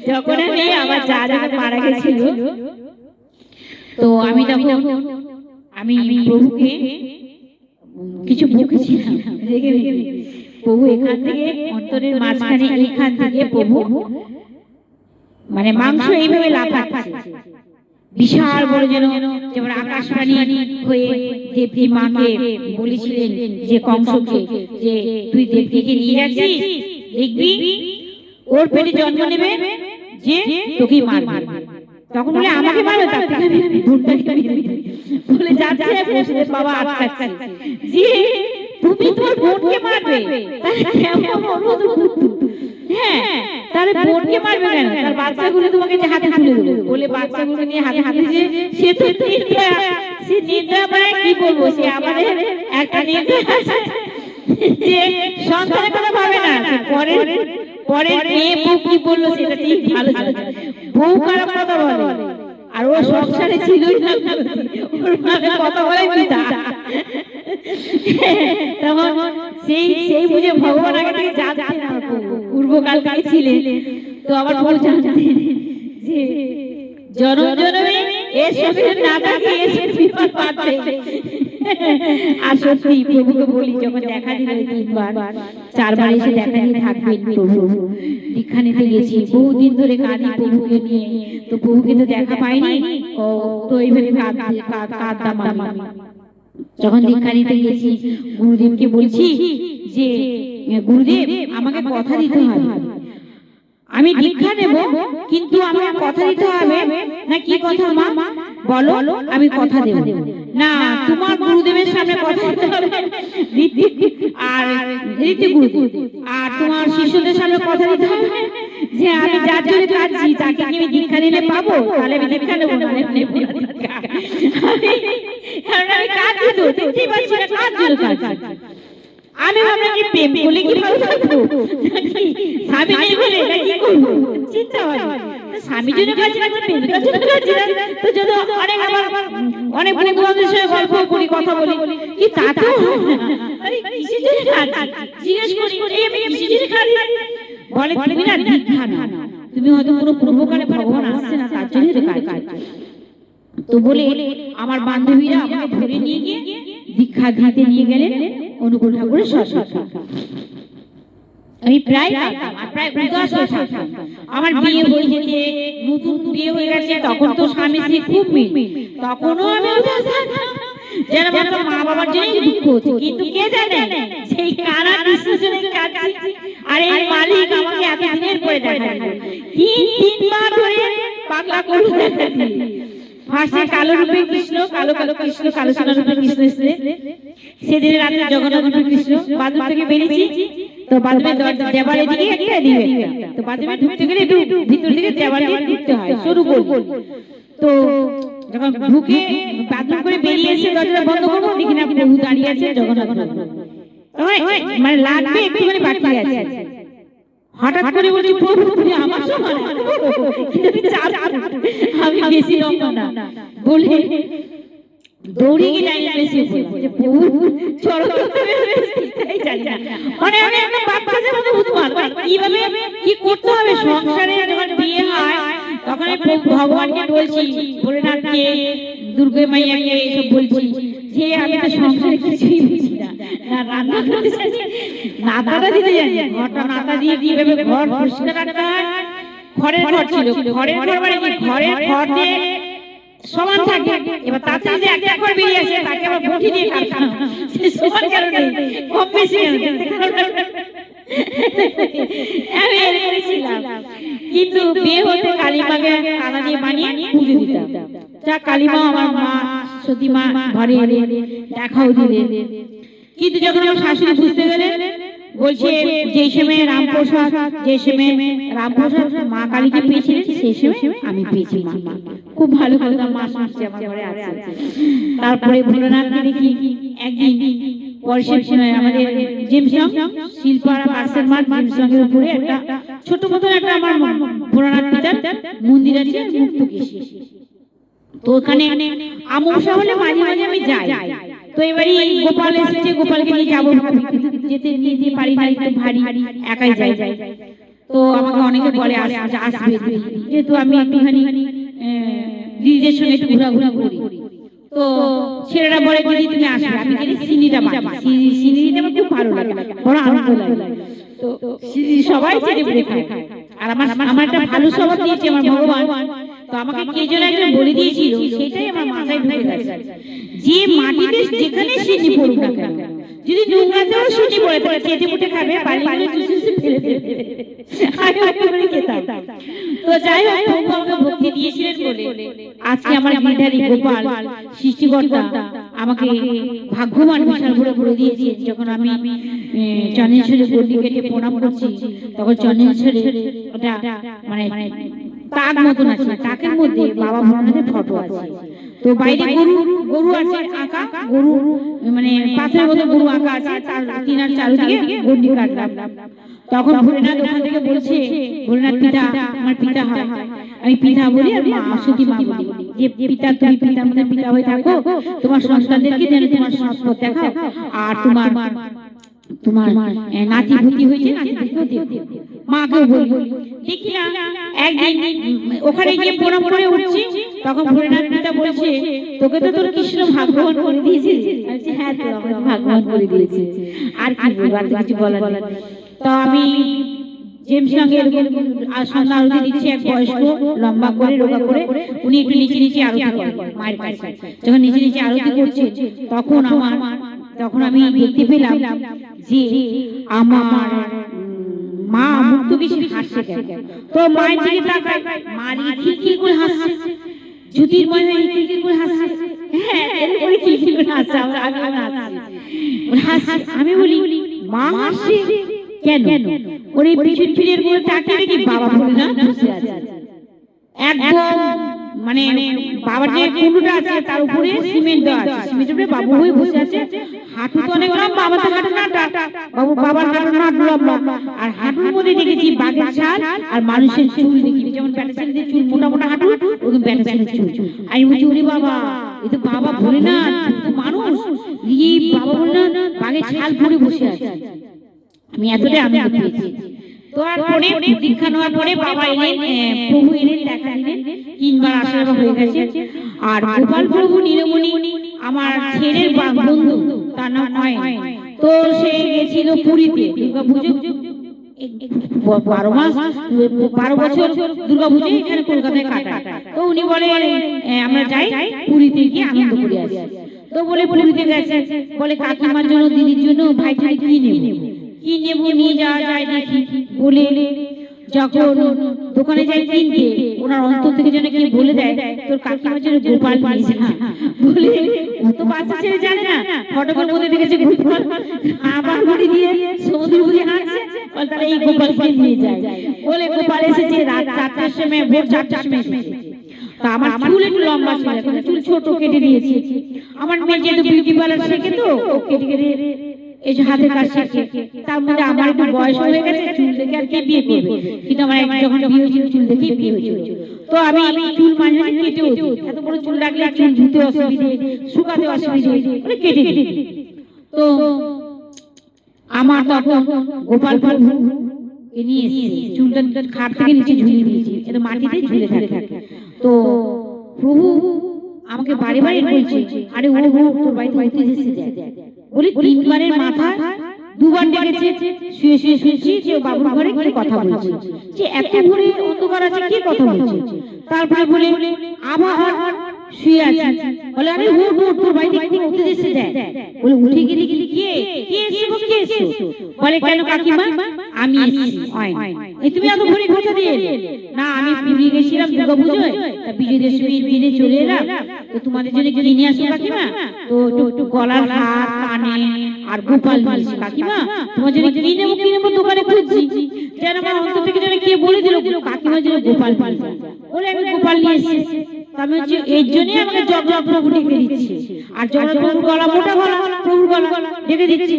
যখন আমার দাদা মারা গেছিল, তো আমি তখন প্রভুকে কিছু বকেছিলাম, রেগে রেগে। প্রভু এখান থেকে অন্তরের মাঝখানে, এইখান থেকে প্রভু মানে মাংস এইভাবে লাফাচ্ছে, বিশাল বড়, যেমন আকাশবাণী হয়ে দেবী মাকে বলেছিলেন যে কংসকে, যে তুই দেবীকে নিয়ে যাচ্ছিস, দেখবি ওর পেটে জন্ম নেবে যে তোকে মারবে। তখন বলে আমাকে মারো, তার থেকে বলে যাচ্ছে বাবা আটকাচ্ছে যে তুমি তোমার বোনকে মারবে। হ্যাঁ, তাহলে বোনকে মারবে কেন? তার বাচ্চাগুলো তোমাকে হাতে তুলে দেবে বলে বাচ্চাগুলো নিয়ে হাতে হাতে, সে তো সে নিদ্রা, মানে কি বলবো, সে আমাদের একটা নিদ্রা যে সন্তানের কথা ভাবে না, পরের মেয়ে বউ কি বললো সেটা ঠিক ভালো ছিল, বউ খারাপ কথা বলে, আর ও সংসারে ছিলই না, ওর মাকে কথা বলাই পিতা। তখন সেই বুঝে ভগবান আগে থেকে জানতেন পূর্বকালকালে ছিলেন, তো আবার বউ জানতেন যে জনম জনমে এর সঙ্গে না থাকে এসে বিপদ পাবে। আর সত্যি প্রভুকে বলি, যখন দেখা দিল 3 বার 4 বার এসে দেখা দিয়ে থাকবেন প্রভু। দীক্ষা নিতে গেছি, বহুদিন ধরে কাঁদি প্রভুকে নিয়ে, তো প্রভুকে তো দেখা পাইনি, তো এইভাবে কাঁদতাম আমি। যখন দীক্ষা নিতে গেছি, গুরুদেবকে বলছি যে গুরুদেব আমাকে কথা দিতে হবে, আমি দীক্ষা নেব, কিন্তু আমাকে কথা দিতে হবে। না কি কথা মা বলো, আমি কথা দেব না, তোমার গুরুদেবের সামনে কথা দিতে হবে, আর গুরুদেব আর তোমার শিষ্যদের সামনে কথা দিতে হবে যে আমি যার জন্য কাঁদছি তাকে কি আমি দীক্ষা নিলে পাবো, তাহলে আমি দীক্ষা নেবো না, কারণ আমি কাঁদছি তো, দেখতেই পাচ্ছি না কার জন্য কাঁদছি। আমি ভাবলাম যে প্রেম বলে কি ভালো থাকবো, স্বামী নেই বলে কি করবো, চিন্তা হয় স্বামী জন্য কাজ না, প্রেমিকার জন্য কাজ না। তো যদি অনেক বন্ধু বান্ধবের সঙ্গে গল্প করি, কথা বলি, কি তাতে জিজ্ঞেস করি আমি কিসের জন্য কাজ, বলে তুমি না দীক্ষা না, তুমি হয়তো কোনো পূর্বকালে ভগবান আসছে না তার জন্য কাজ। তো বলে আমার বান্ধবীরা আমাকে ধরে নিয়ে গিয়ে দীক্ষা দিতে নিয়ে গেলেন অনুকূল ঠাকুরের সৎসঙ্গে। আমি প্রায় উদাস হয়ে থাকতাম। আমার বিয়ে হয়ে যেতে, নতুন বিয়ে হয়ে গেছে, তখন তো স্বামী স্ত্রী খুব মিল, তখনও আমি উদাস থাকতাম, যেন মা বাবার জন্য দুঃখ হচ্ছে, কিন্তু কে জানে সেই কারা কৃষ্ণের জন্য কাঁদছি, আর এই মালিক আমাকে এতদিনের পরে দেখা দিল, 3 বার ধরে পাগলা করে দেখা দিল। ফাঁসে কালো রূপে কৃষ্ণ, কালো কৃষ্ণ, কালো সোনা রূপে কৃষ্ণ এসে সেদিন রাতে জগন্নাথ রূপে কৃষ্ণ বাথরুম থেকে বেরিয়েছি, তো বাথরুমের দেওয়ালের দিকে একটা দিবে, তো বাথরুমে ঢুকতে গেলে একটু ভিতর দিকে দেওয়াল দিয়ে ঢুকতে হয়, সরু গোল। তো যখন ঢুকে বাথরুম করে বেরিয়ে এসে দরজা বন্ধ করবো, দেখি না প্রভু দাঁড়িয়ে আছে জগন্নাথ, মানে লাগবে একটুখানি বাকি আছে। হঠাৎ করে বলছি প্রভু তুমি আমার সমান, আমি বেশি লম্বা না বলে দৌড়ে গিয়ে লাইন বেশি যে প্রভু চলো মানে আমি একটা বাচ্চাদের মতো বুঝবার কিভাবে কি করতে হবে সংসারে। যখন বিয়ে হয় তখন আমি ভগবানকে বলছি, বলে না কে দুর্গা মাইয়াকে এসব বলছি যে আমি তো সংসারে কিছুই বুঝি না, রান্না করতে জানি, নাতাটা দিতে জানি, ঘরটা নাতা দিয়ে কিভাবে ঘর পরিষ্কার রাখতে হয়। ঘরের ঘর ছিল, ঘরের ঘর মানে কি, ঘরের ঘর দিয়ে সমান থাকে, এবার তাতে যদি একটা ঘর বেরিয়ে আসে তাকে আবার বটি দিয়ে কাটতাম, সমান কেন নেই, কম বেশি আমি করেছিলাম। কিন্তু বিয়ে হতে কালীমাকে কালা দিয়ে বানিয়ে পুজো দিতাম, যা কালীমা আমার মা সতী মা ঘরে দেখাও দিলেন। কিন্তু যখন আমার শাশুড়ি বুঝতে গেলেন, বলছে যে সময় রামপ্রসাদ মা কালীকে পেয়েছিলেন সেই সময় আমি পেয়েছি মা। খুব ভালো কথা, মা শুনছে আমার ঘরে আছে। তারপরে ভোলানাথকে দেখি একদিন আমাদের জিমসং শিলপাড়া পার্সের মাঠ জিমসংয়ের উপরে একটা ছোট মতো একটা আমার ভোলানাথ পিতার মন্দির আছে মুক্তকেশী। তো ওখানে অমাবস্যা হলে মাঝে মাঝে আমি যাই। তো এবারে গোপাল এসেছে, গোপালকে নিয়ে যাবো, যেতে পারি না, একটু ভারী, একাই যাই। তো আমাকে অনেকে বলে আসবে, যেহেতু আমি একটুখানি দিদিদের সঙ্গে একটু ঘোরাঘুরি করি। তো ছেলেরা বলে দিদি তুমি আসবে, আমি গেলে সিনিটা সিনিটা আমার খুব ভালো লাগে, বড় আনন্দ লাগে। তো সবাই চেটে খায়। আর আমার একটা ভালো স্বভাব দিয়েছে আমার ভগবান। তো আমাকে কে যেন একজন বলে দিয়েছিল, সেটাই আমার মাথায় ঢুকে গেছে, যে মাটিতে যেখানে সিনি পড়ুক না কেন, যদি নোংরাতেও সিনি পড়ে থাকে চেটে পুটে খাবে, বাড়ি ফেলে দেবে। তো যাই হোক, আমাকে ভক্তি দিয়েছিলেন বলে আজকে আমার গিরধারী গোপাল সৃষ্টিকর্তা আমাকে ভাগ্যবান বিশাল করে দিয়েছে। যখন আমি চন্দ্রেশ্বরের গন্ডি কেটে প্রণাম করছি, তখন চন্দ্রেশ্বরের ওটা মানে তাক মতন আছে, তাকের মধ্যে বাবা ভোলানাথের ফটো আছে। তো বাইরে গরু আছে আঁকা, গরু মানে পাথরের মতো গরু আঁকা আছে, তার কিনার চারিদিকে গন্ডি কাটলাম। তখন ভোলানাথ ওখান থেকে বলছে, ভোলানাথ পিতা, আমার পিতা হয়, আমি পিতা বলি আর মা সতী মা বলি, যে পিতা তুমি পিতার মধ্যে পিতা হয়ে থাকো, তোমার সন্তানদেরকে যেন তোমার সৎপথ দেখাও, আর তোমার নাতি ভূতি হয়েছে, মাকেও বলি। দেখি না একদিন ওখানে গিয়ে প্রণাম করে উঠছি, তখন ভোলানাথ পিতা বলছে, তোকে তো তোর কৃষ্ণ ভাগ্যবান করে দিয়েছে। হ্যাঁ, তো আমাকে ভাগ্যবান করে দিয়েছে, আর কি বলবো, আর কিছু বলার নেই। তো আমি জেমস সঙ্গে সন্ধ্যা আরতি দিচ্ছি, এক বয়স্ক লম্বা করে রোগা করে, উনি একটু নিচে নিচে আরতি করেন মায়ের কাছে। যখন নিচে নিচে আরতি করছে, তখন আমি দেখতে পেলাম যে আমার মা মুক্তকেশী হাসছে। তো মায়ের দিকে তাকাই, মা খিলখিল করে হাসছে, জ্যোতির্ময় হয়ে খিলখিল করে হাসছে। হ্যাঁ, এরপরে খিলখিল করে হাসছে, আমি বলি মা হাসছে কেন? ওর এই পিছন ফিরের করে তাকিয়ে দেখি বাবা ভোলানাথ বসে আছে, একদম মানে বাবার যে কুণ্ডুটা আছে তার উপরে সিমেন্ট দেওয়া আছে, সিমেন্টের উপরে বাবু হয়ে বসে আছে। হাঁটু তো অনেক লম্বা, বাবা তো হাঁটু না, বাবার হাঁটু না লম্বা, আর হাঁটুর মধ্যে দেখেছি বাঘের ছাল আর মানুষের চুল দেখি, যেমন প্যাটা ছেলেদের চুল মোটা মোটা হাঁটু, ওরকম প্যাটা ছেলের চুল। আমি বলছি ওরে বাবা, এ তো বাবা ভোলানাথ, তো মানুষ, এই বাবা ভোলানাথ বাঘের ছাল পরে বসে আছে। আমি এতটাই আনন্দ পেয়েছি। তো আর পরে দীক্ষা নেওয়ার পরে বাবা এলেন, প্রভু এলেন, দেখা দিলেন, 3 বার আশীর্বাদ হয়ে গেছে। আর গোপাল প্রভু নীলমণি আমার ছেলের বন্ধু, তার নাম হয়। তো সে গেছিল পুরীতে দুর্গা পুজো, 12 বছর দুর্গা পুজো এখানে কলকাতায় কাটায়। তো উনি বলে আমরা যাই পুরীতে গিয়ে আনন্দ করে আসি। তো বলে পুরীতে গেছে, বলে কাকিমার জন্য, দিদির জন্য, ভাই ভাই কি নেবো, নিয়ে যাওয়া যায় দেখি বলে, যখন দোকানে যাই কিনতে, ওনার অন্তর থেকে যেন কি বলে দেয়, তোর কাকিমার জন্য গোপাল নিয়ে যা বলে। তো বাচ্চা ছেলে জানে না, ফটোকর মধ্যে দেখেছে গোপাল, আবার ঘুরে দিয়ে সমুদ্র বুঝে হাঁটছে, তাহলে এই গোপালকে নিয়ে যায় বলে। গোপাল এসেছে রাত 4টার সময়, ভোর 4টার সময় এসেছে। তা আমার চুল একটু লম্বা ছিল, এখন চুল ছোট কেটে দিয়েছি। আমার মেয়ে যেহেতু বিউটি পার্লার শেখে, তো কেটে কেটে এই যে হাতের কাজ শেখে, তার মধ্যে আমার একটু বয়স হয়ে গেছে, চুল দেখে আর কে বিয়ে করবে, কিন্তু আমার যখন বিয়ে হয়েছিল চুল দেখে বিয়ে হয়েছিল। তো আমি চুল মাঝে মাঝে কেটেও দিই, এত বড় চুল রাখলে চুল ধুতে অসুবিধে, শুকাতে অসুবিধে, মানে কেটে দিই। তো আমার তখন গোপাল প্রভু নিয়ে এসেছে, চুলটা খাট থেকে নিচে ঝুলিয়ে দিয়েছি, এটা মাটিতে ঝুলে থাকে। তো প্রভু আমাকে বারে বারে বলছে, আরে ও তোর বাড়িতে হইতে এসেছে, বলি 3 বারের মাথায় 2 বার ডেকেছে, শুয়ে শুয়ে শুনছি যে বাবুর ঘরে কি কথা বলছে, যে এত ঘুরে অন্ধকার আছে কি কথা বলছে। তারপরে বলে আবার শুয়ে আছে, বলে আরে ও তোর বাড়িতে কি হইতে এসেছে, বলে উঠে গিয়ে কে এসেছে, কে এসছো? বলে কেন কাকিমা? আমি এসেছি। এই তুমি এত ভোরে কোথা দিয়ে এলে? না আমি পুরী গেছিলাম দুর্গা পুজোয়, তা বিজয় দশমীর দিনে চলে এলাম, তো তোমাদের জন্য কিনে আসো কাকিমা। তো একটু গলার হার, কানে আর গোপাল নিয়েছি কাকিমা, তোমার জন্য কিনে নেবো দোকানে খুঁজছি, যেন আমার অন্তর থেকে যেন কে বলে দিল কাকিমা যেন গোপাল পালিয়েছে, বলে আমি গোপাল নিয়ে এসেছি। আমি হচ্ছে এর জন্যই আমাকে জগ জগ প্রভু ডেকে দিচ্ছে, আর যখন প্রভুর গলা মোটা গলা, প্রভুর গলা ডেকে দিচ্ছে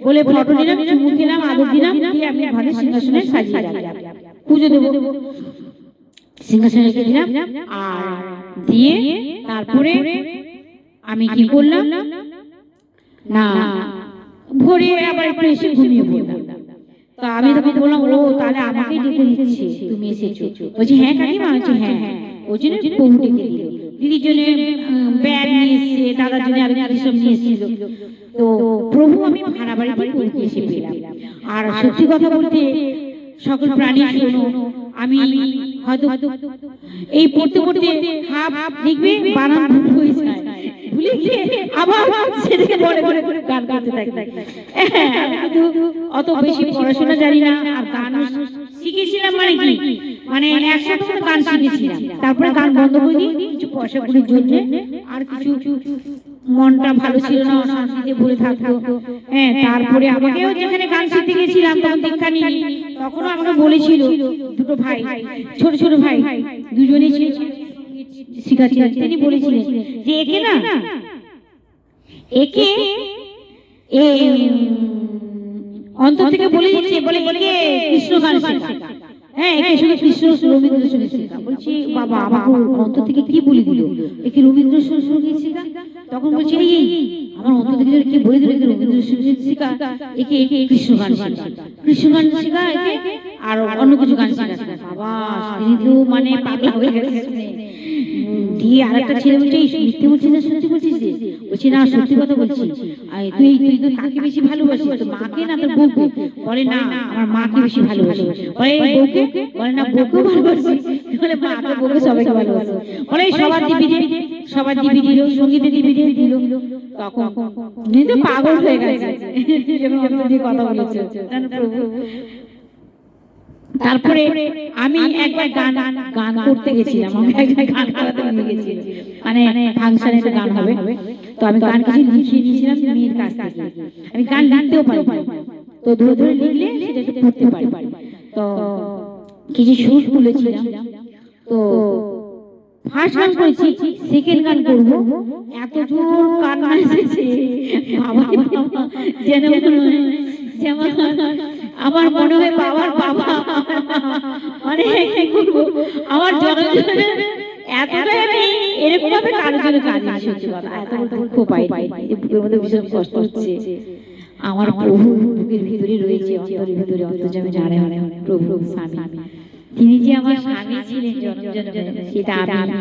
বলে ফটো দিলাম, চুমু খেলাম, আদর দিলাম, দিয়ে আমি ঘরে সিংহাসনে সাজিয়ে রাখলাম, পুজো দেবো, সিংহাসনে রেখে দিলাম। আর দিয়ে তারপরে আমি কি করলাম না, ভোরে আবার একটু এসে ঘুমিয়ে পড়লাম। তো আমি তখন বললাম ও তাহলে আমাকেই ডেকে দিচ্ছে, তুমি এসেছো? বলছি হ্যাঁ কাকিমা। বলছি হ্যাঁ হ্যাঁ, ওই জন্য প্রভু ডেকে দিল, দিদির জন্য ব্যাগ নিয়ে এসছে, দাদার জন্য আরো কি সব নিয়ে এসেছিল। তো প্রভু আমি ভাড়া বাড়িতে পৌঁছে এসে পেলাম। আর সত্যি কথা বলতে সকল প্রাণী শোনো, আমি হয়তো এই পড়তে পড়তে হাফ দেখবে বানান ভুল হয়ে যায়, ভুলে গিয়ে আবার সেটাকে বড় বড় করে গান গাইতে থাকি। কিন্তু অত বেশি পড়াশোনা জানি না, আর গান শিখেছিলাম মানে কি, মানে একসাথে গান শিখেছিলাম, তারপরে গান বন্ধ করে দিই কিছু পয়সা করির জন্য, আর কিছু মনটা ভালো ছিল না, অশান্তিতে ভরে থাকতো। হ্যাঁ, তারপরে আমাকেও যেখানে গান শিখতে গেছিলাম তখন দীক্ষা নিই, তখনও আমাকে বলেছিল দুটো ভাই, ছোট ছোট ভাই দুজনেই শিখাচ্ছিলেন, তিনি বলেছিলেন যে একে না, একে অন্তর থেকে বলে দিচ্ছে, বলে একে কৃষ্ণ গান শেখা। হ্যাঁ, একে শুধু কৃষ্ণ রবীন্দ্র সঙ্গীত শেখা। বলছি বাবা আমাকে অন্তর থেকে কি বলে দিল, একে রবীন্দ্র সঙ্গীত শেখা? তখন বলছি এই আমার অন্তর থেকে কি বলে দিল, একে রবীন্দ্র সঙ্গীত শেখা, একে একে কৃষ্ণ গান শেখা, কৃষ্ণ গান শেখা, একে আর অন্য কিছু গান শেখা। বাবা তিনি তো মানে পাগলা হয়ে গেছে। দিয়ে আরেকটা ছেলে বলছে এই মিথ্যে বলছিস না সত্যি বলছিস? বলছি না সত্যি কথা বলছি। তুই তুই তো কাকে বেশি ভালোবাসিস, তোর মাকে না তোর বউকে? বলে না আমার মাকে বেশি ভালোবাসি। বলে বউকে? বলে না বউকেও ভালোবাসি। বলে মা তো বউকে সবাইকে ভালোবাসে। বলে সবার দিবি দে, সবার দিবি দিল, সঙ্গীতে দিবি দিল। তখন কিন্তু পাগল হয়ে গেছে কথা বলেছে প্রভু। তারপরে আমি একবার গান করতে গেছিলাম, আমি একবার গান করাতে নিয়ে গেছিলাম, মানে ফাংশনে তো গান হবে, তো আমি গান কিছু লিখিয়ে নিয়েছিলাম মেয়ের কাছ থেকে। আমি গান লিখতেও পারি, তো ধরে ধরে লিখলে সেটা একটু পড়তে পারি। তো কিছু সুর তুলেছিলাম, তো ফার্স্ট গান করেছি, সেকেন্ড গান করব, এত জোর কান্না এসেছে বাবা যেন যেমন আমার মনে হয় বাবার বাবা, মানে কি করবো আমার জনজনে এতটাই আমি এরকম ভাবে কারোর জন্য কাঁদি, সত্যি কথা এত দুঃখ পাই, বুকের মধ্যে ভীষণ কষ্ট হচ্ছে। আমার প্রভু বুকের ভিতরে রয়েছে, অন্তরের ভিতরে অন্তর্যামী জানে প্রভু স্বামী, তিনি যে আমার স্বামী ছিলেন জনম জনমে, সেটা আমি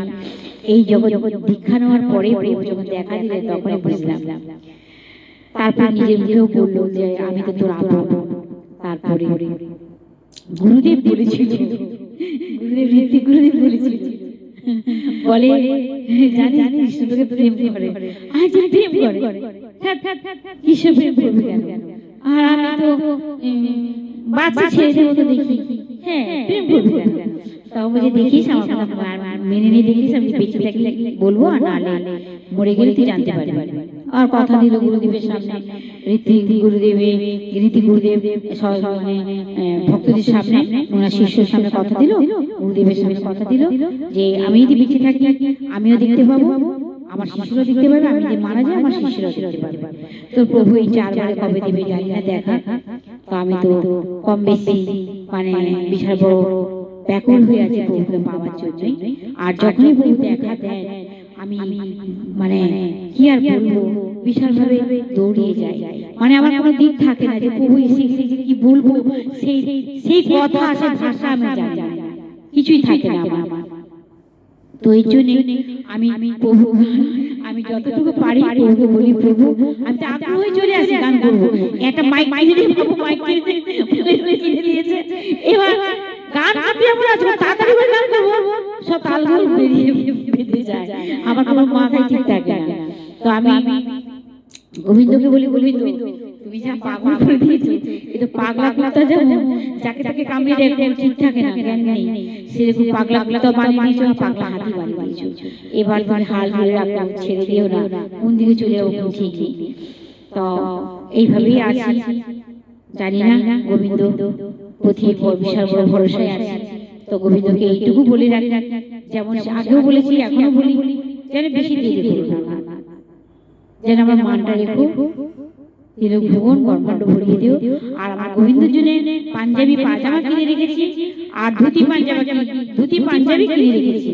এই জগৎ দীক্ষা নেওয়ার পরে প্রভু যখন দেখা দিলেন তখনই বুঝলাম। তারপর নিজের মুখেও বললো যে আমি তো তোর আপন। তারপরে গুরুদেব বলেছিল, গুরুদেব ঋত্বিক গুরুদেব বলেছিল, বলে জানিস কৃষ্ণ তোকে প্রেম করে, আজ প্রেম করে, কৃষ্ণ প্রেম করবে কেন? আর আমি তো বাচ্চা ছেলেদের মতো দেখি, হ্যাঁ প্রেম করবে কেন? তাও বলছে দেখিস আমার কথা মেনে নিয়ে দেখিস, আমি বেঁচে থাকি বলবো, আর নাহলে মরে গেলে তুই জানতে পারবি। আর কথা দিল গুরুদেবের সামনে, ঋত্বিক গুরুদেব মানে ভক্তদের সামনে, ওনার শিষ্যের সামনে কথা দিল, গুরুদেবের সামনে কথা দিল যে আমি যদি বেঁচে থাকি আমিও দেখতে পাবো, আমার শিষ্যরা দেখতে পাবে, আমি যদি মারা যাই আমার শিষ্যরা দেখতে পাবে। তো প্রভু এই 4 বারে কবে দেবে জানি না দেখা। তো আমি তো কম বেশি মানে বিশাল বড় ব্যাকুল হয়ে আছে প্রভুকে পাওয়ার জন্যই। আর যখনই প্রভু দেখা দেয় আমি মানে কি আর বলবো, বিশাল ভাবে দৌড়িয়ে যাই, মানে আমার কোনো দিক থাকে না যে প্রভু এসে কি বলবো, সেই কথা আসে ভাষা আমি জানি না, কিছুই থাকে না আমার। তো এই জন্য আমি প্রভু আমি যতটুকু পারি প্রভুকে বলি, প্রভু আমি আগ্রহে চলে আসি গান করবো, একটা মাইক কিনে দিয়েছে, এবার গান আমি আমরা তাড়াতাড়ি করে গান করবো, সব তালগুলো বেঁধে যায়, আমার কোনো মাথায় ঠিক থাকে না। তো আমি গোবিন্দকে বলি, গোবিন্দ তুমি তুমি যা পাগল করে দিয়েছো, কিন্তু পাগলা কুত্তা যেমন যাকে তাকে কামড়ে দেয় কোনো ঠিক থাকে না, জ্ঞান নেই, সেরকম পাগলা কুত্তা বানিয়ে দিয়েছো, পাগলা হাতি বানিয়ে দিয়েছো। এবার তুমি হাল ধরে রাখো, ছেড়ে দিও না, কোন দিকে চলে যাবো ঠিক নেই। তো এইভাবেই আছি, জানি না গোবিন্দ প্রতি বিশাল বড় ভরসায় আছে। তো গোবিন্দকে এইটুকু বলে রাখি, যেমন আগেও বলেছি এখনো বলি, যেন বেশি দেরি করো না, যেন আমার মানটা রেখো, তিলক ভুবন ব্রহ্মাণ্ড ভরিয়ে দিও। আর আমার গোবিন্দের জন্য পাঞ্জাবি পাজামা কিনে রেখেছি, আর ধুতি পাঞ্জাবি কিনে রেখেছি।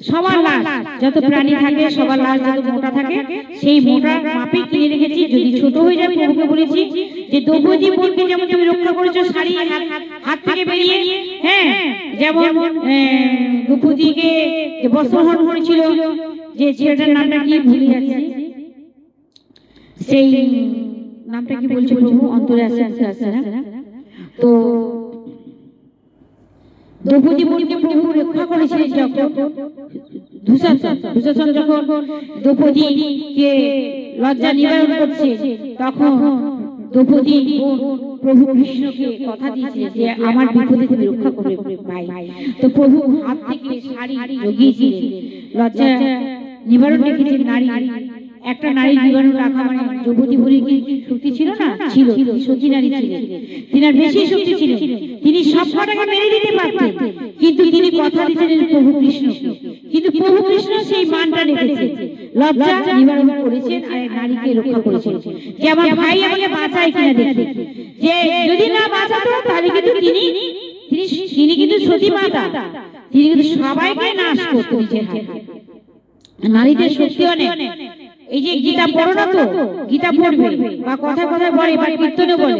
সবার লাশ যত প্রাণী থাকে, সবার লাশ যত মোটা থাকে, সেই মোটা মাপে কিনে রেখেছি। যদি ছোট হয়ে যায়, প্রভুকে বলেছি যে দ্রৌপদী বোনকে যেমন তুমি রক্ষা করেছো শাড়ি হাত থেকে বেরিয়ে, হ্যাঁ, যেমন দ্রৌপদীকে বস্ত্রহরণ করেছিল, যে ছেলেটার নামটা কি ভুলে যাচ্ছে, সেই নামটা কি বলছে প্রভু, অন্তরে আসছে না। তো দ্রৌপদী বোনকে প্রভু রক্ষা করেছিলেন যখন দুঃশাসন যখন দ্রৌপদীকে লজ্জা নিবারণ করছে, তখন দ্রৌপদী প্রভু কৃষ্ণকে কথা দিয়েছে যে আমার বিপদে তুমি রক্ষা করবে ভাই। তো প্রভু হাত থেকে শাড়ি জগিয়েছিলেন, লজ্জা নিবারণ রেখেছেন। নারী, একটা নারী নিবারণ রাখা মানে দ্রৌপদী বুড়ির কি শক্তি ছিল না? ছিল, সতী নারী ছিলেন, তিনার বেশি শক্তি ছিল, তিনি সব কটাকে মেরে দিতে পারতেন, কিন্তু তিনি কথা দিয়েছিলেন প্রভু কৃষ্ণকে। কিন্তু প্রভু কৃষ্ণ সেই মানটা রেখেছেন, লজ্জা নিবারণ করেছেন আর নারীকে রক্ষা করেছেন। যে আমার ভাই আমাকে বাঁচায় কিনা দেখে, যে যদি না বাঁচাতো তাহলে কিন্তু তিনি কিন্তু সতী মাতা, তিনি কিন্তু সবাইকে নাশ করতেন নিজের হাতে। নারীদের শক্তি অনেক। এই যে গীতা পড়ো না, তো গীতা পড়বে বা কথা বলে বা কীর্তনে বলে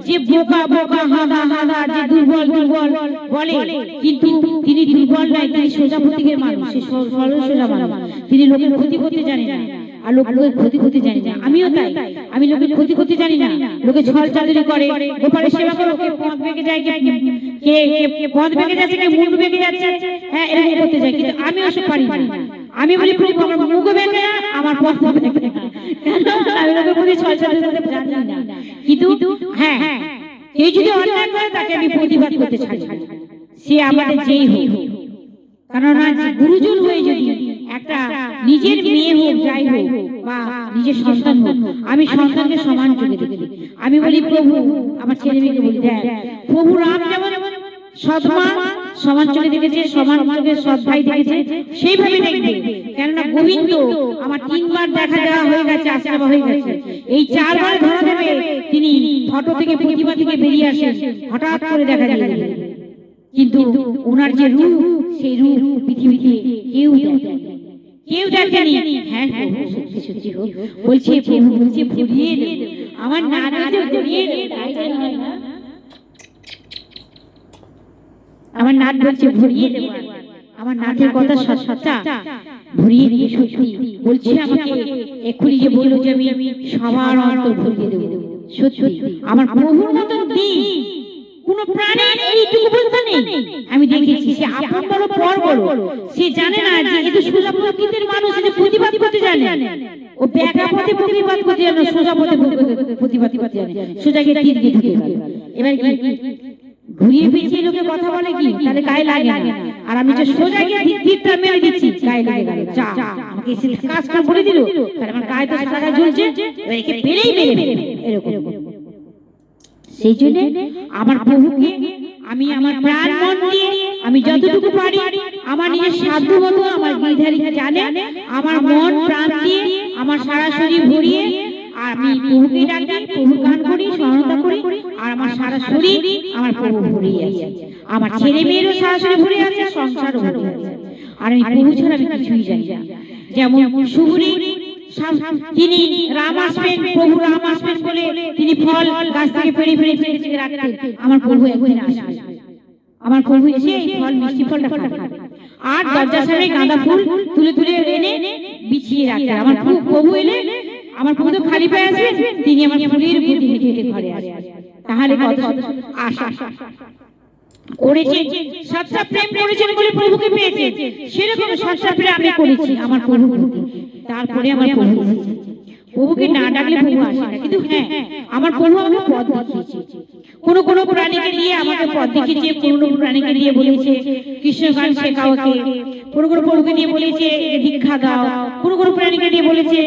যে বোকা বোকা হাদা হাদা, যে দুর্বল দুর্বল বলে, কিন্তু তিনি দুর্বল নয়, তিনি সোজা প্রতীকের মানুষ, সরল সোজা মানুষ। তিনি লোকের ক্ষতি করতে জানে না, আর লোকের ক্ষতি করতে জানি না। আমিও তাই, আমি লোকের ক্ষতি করতে জানি না, লোকে ছল চাতুরি করে, গোপালের সেবা করে, কে পথ বেঁকে যায়, কে পথ বেঁকে যাচ্ছে, কে মুন্ডু বেঁকে যাচ্ছে, হ্যাঁ, এরকম করতে যায়। কিন্তু আমি ওসব পারি না। আমি বলি প্রভু আমার মুখ বেঁকে না, আমার পথ বেঁকে না, আমি লোকের প্রতি ছল চাতুরি করতে জানি না। কিন্তু হ্যাঁ, কেউ যদি অন্যায় করে তাকে আমি প্রতিবাদ করতে চাই, সে আমাদের যেই হোক। কেননা গুরুজন হয়ে যদি একটা নিজের মেয়ে হোক, যাই হোক, বা নিজের সন্তান হোক, আমি সন্তানকে সমান চোখে দেখি। আমি বলি প্রভু আমার ছেলে মেয়েকে বলি, দেখ প্রভু রাম যেমন সৎ মা সমান চোখে দেখেছে, সমান চোখে সৎ ভাই দেখেছে, সেইভাবে দেখবে। কেননা গোবিন্দ আমার 3 বার দেখা দেওয়া হয়ে গেছে, আশীর্বাদ হয়ে গেছে, এই 4 বার ধরা দেবে তিনি ফটো থেকে প্রতিমা থেকে বেরিয়ে আসেন, হঠাৎ করে দেখা যায়। কিন্তু ওনার যে রূপ, সেই রূপ পৃথিবীতে কেউ দেখেনি। হ্যাঁ, সত্যি সত্যি বলছে, প্রভু বলছে ভরিয়ে দে আমার নাচ, ভরিয়ে দে, আমার নাচ বলছে ভরিয়ে দেব, আমার নাচের কথা সত্যা ভরিয়ে দিয়ে সত্যি বলছে আমাকে এক্ষুনি যে বললো যে আমি সবার অন্তর ভরিয়ে দেব। সত্যি আমার প্রভুর মতন দিন কোন প্রাণীর এইটুকু বলতে নেই। আমি দেখেছি সে আপন বড় পর বড়, সে জানে না যে এটা সোজা প্রকৃতির মানুষ, যে প্রতিবাদ করতে জানে, ও ব্যাকা পথে প্রতিবাদ করতে জানে, সোজা পথে প্রতিবাদ করতে জানে, সোজা গিয়ে তীর দিয়ে ঢুকে গেল। এবার কি ঘুরিয়ে পিছিয়ে লোকে কথা বলে কি, তাহলে গায়ে লাগে না। আর আমি যে সোজা গিয়ে তীরটা মেরে দিচ্ছি, গায়ে লেগে গেল। যা আমাকে এসে কাজটা বলে দিল, তাহলে আমার গায়ে তো সাদা ঝুলছে, একে পেলেই মেরে এরকম। সেই জন্য আমার প্রভুকে আমি আমার প্রাণ মন দিয়ে, আমি যতটুকু পারি আমার নিজের সাধ্য মতো, আমার গিরিধারী জানে, আমার মন প্রাণ দিয়ে, আমার সারা শরীর ভরিয়ে আমি প্রভুকে ডাকি, প্রভুর গান করি, স্মরণতা করি, আর আমার সারা শরীর আমার প্রভু ভরিয়ে আছে। আমার ছেলে মেয়েরও সারা শরীর ভরে আছে, সংসারও ভরে আছে। আর আমি প্রভু ছাড়া আমি কিছুই জানি না। যেমন সুগুরি তিনি রাম আসবেন, প্রভু রাম আসবেন বলে তিনি ফল গাছ থেকে পেড়ে পেড়ে পেড়ে রাখতেন। আমার প্রভু একদিন আসবে, আমার প্রভু এসে এই ফল মিষ্টি ফলটা খাবে, আর দরজার সামনে গাঁদা ফুল তুলে তুলে এনে বিছিয়ে রাখতেন। আমার প্রভু এলে আমার প্রভু তো খালি পায়ে আসবেন, তিনি আমার ফুলের বুদ্ধি হেঁটে হেঁটে ঘরে আসবেন। তাহলে কত আশা করেছে, সাতটা প্রেম করেছেন বলে প্রভুকে পেয়েছেন, সেরকম সাতটা প্রেম আমি করেছি আমার প্রভু। তারপরে আমার প্রভু প্রভুকে না ডাকলে প্রভু আসে না। কিন্তু হ্যাঁ, আমার প্রভু আমাকে পথ দেখিয়েছে। কোনো কোনো প্রাণীকে নিয়ে আমাকে পথ দেখিয়েছে, কোনো কোনো প্রাণীকে নিয়ে বলেছে কৃষ্ণ গান শেখাও কে, কোনো কোনো প্রভুকে নিয়ে বলেছে দীক্ষা দাও, কোনো কোনো প্রাণীকে নিয়ে বলেছে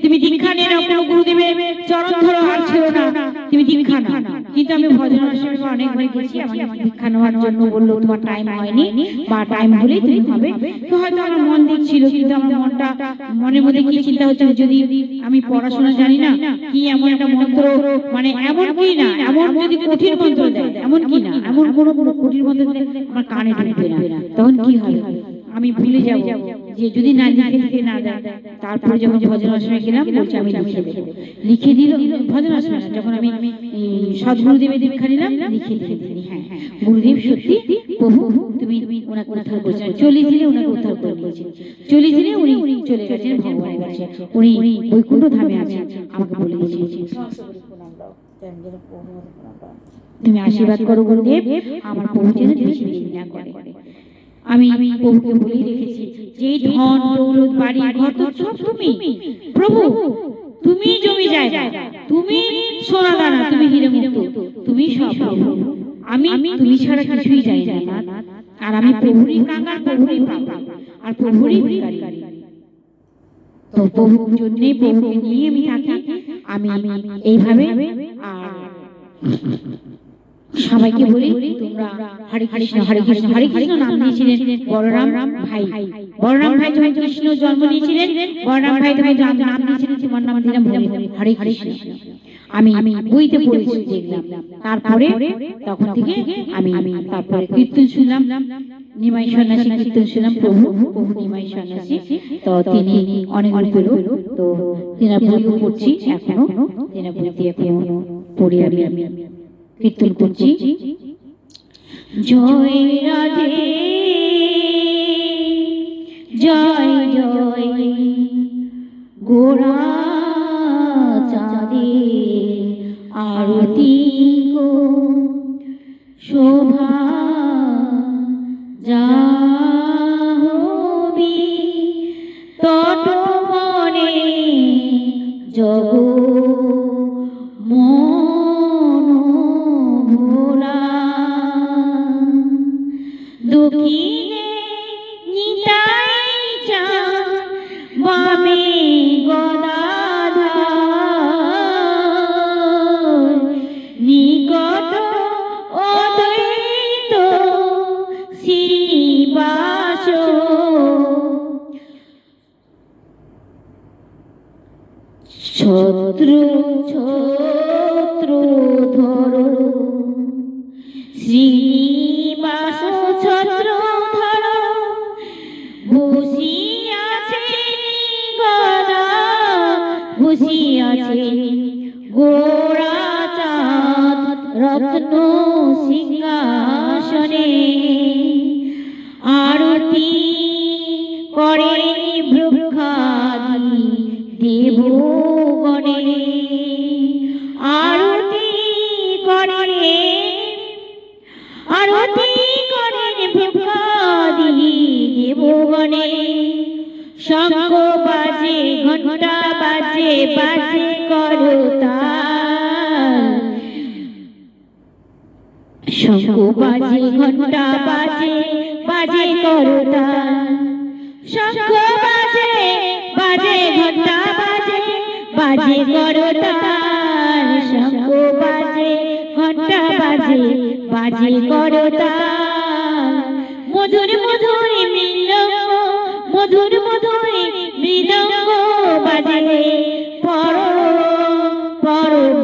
তুমি দীক্ষা নিয়ে নাও, কোনো গুরুদেবের চরণ ধরো আর ছেড়ো না, তুমি দীক্ষা নাও। কিন্তু আমি ভজন আশ্রমে অনেকবার গেছি, আমাকে দীক্ষা নেওয়ার জন্য বললো তোমার টাইম হয়নি বা টাইম হলেই তুমি হবে। তো হয়তো আমার মন দিচ্ছিল, কিন্তু আমার মনটা মনের মধ্যে কি চিন্তা হচ্ছে, যদি আমি পড়াশোনা জানি না, কি এমন একটা মন্ত্র, মানে এমন কি না, এমন যদি কঠিন মন্ত্র দেয়, এমন কি না, এমন কোনো কঠিন মন্ত্র আমার কানে ঢুকবে না, তখন কি হবে, আমি ভুলে যাব যে যদি না লিখে না দেয়। তারপরে যখন ভজন আশ্রমে গেলাম, বলছে আমি লিখে দিল ভজন আশ্রমে, যখন আমি সদ্গুরুদেবের দীক্ষা নিলাম, লিখে দিল। হ্যাঁ, গুরুদেব সত্যি প্রভু তুমি ওনাকে উদ্ধার করেছেন, 40 দিনে ওনাকে উদ্ধার করে নিয়েছেন, 40 দিনে উনি চলে গেছেন ভগবানের কাছে, উনি বৈকুণ্ঠ ধামে আছেন, আমাকে বলে দিয়েছেন। তুমি আশীর্বাদ করো গুরুদেব, আমার প্রভু যেন বেশি দেরি না করে। আমি প্রভুকে বলেই রেখেছি যে ধন দৌলত বাড়ি ঘর তো সব তুমি প্রভু, তুমি জমি জায়গা, তুমি সোনা দানা, তুমি হীরে মুক্ত, তুমি সব প্রভু। আমি তুমি ছাড়া কিছুই জানি না, আর আমি প্রভুরই কাঙ্গাল, প্রভুরই পাপা, আর প্রভুরই ভিখারি। তো প্রভুর জন্য প্রভুকে নিয়ে আমি থাকি, আমি এইভাবে। আর সবাইকে বলি তোমরা হরে কৃষ্ণ হরে কৃষ্ণ হরে কৃষ্ণ নাম দিয়েছিলেন বলরাম ভাই। বলরাম ভাই যখন কৃষ্ণ জন্ম নিয়েছিলেন, বলরাম ভাই তখন নাম দিয়েছিলেন, তোমার নাম দিলাম হরে কৃষ্ণ। আমি বইতে পড়েছি দেখলাম। তারপরে তখন থেকে আমি তারপরে কীর্তন শুনলাম, নিমাই সন্ন্যাসী কীর্তন শুনলাম, প্রভু নিমাই সন্ন্যাসী। তো তিনি অনেক পেল, তো তেনার বইও পড়ছি এখনো, তেনার বইতে এখনো পড়ে আমি কীর্তন করছি। জয় রাধে জয় জয় গোরা চাঁদে আরতি গো শোভা যাহবি তটবনে জগ দক্ষিণে নিতাই চাঁদ, বামে গদাধর, নিকট অদ্বৈত শ্রীবাস, ছত্র ছত্র ধর শ্রীনিবাস, ছত্র ধর বসিয়াছে গদা, বসিয়াছে গোরা চাঁদ রত্ন সিংহাসনে, আরতি করে বৃক্ষাদি দেবগণে, আরতি করে, আরতি করেন বৃক্ষাদি দেবগণে, শঙ্খ বাজে ঘণ্টা বাজে, বাজে করতাল, শঙ্খ বাজে ঘণ্টা বাজে, বাজে করতাল, শঙ্খ বাজে বাজে ঘণ্টা বাজে, বাজে করতাল, শঙ্খ বাজে ঘণ্টা বাজে, বাজে করতাল, মধুর মধুর মৃদঙ্গ, মধুর মধুর মৃদঙ্গ বাজে, পর পরম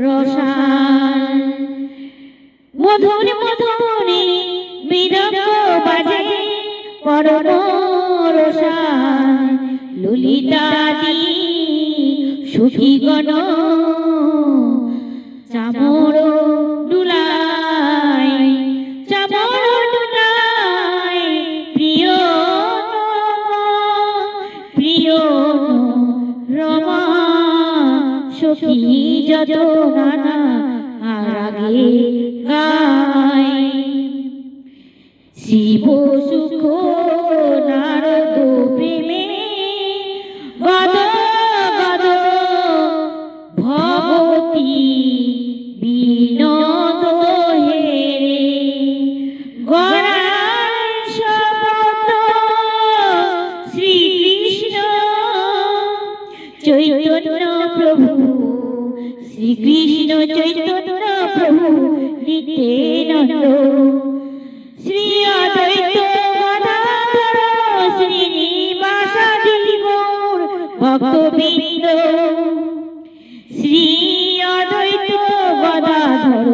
রসাল, মধুর মধুর মৃদঙ্গ বাজে, পরম রসাল, ললিতাদি সুখীগণ চামর দুলাই, চামর দুলাই, প্রিয় প্রিয় রমা সখী যত নানা রাগে গায়, শিব সুখ নারদ প্রেমে গদ শ্রীকৃষ্ণ চৈতন্য প্রভু নিত্যানন্দ, শ্রী অদ্বৈত গদাধর শ্রীনিবাসাদি গৌর ভক্তবৃন্দ, শ্রী অদ্বৈত গদাধর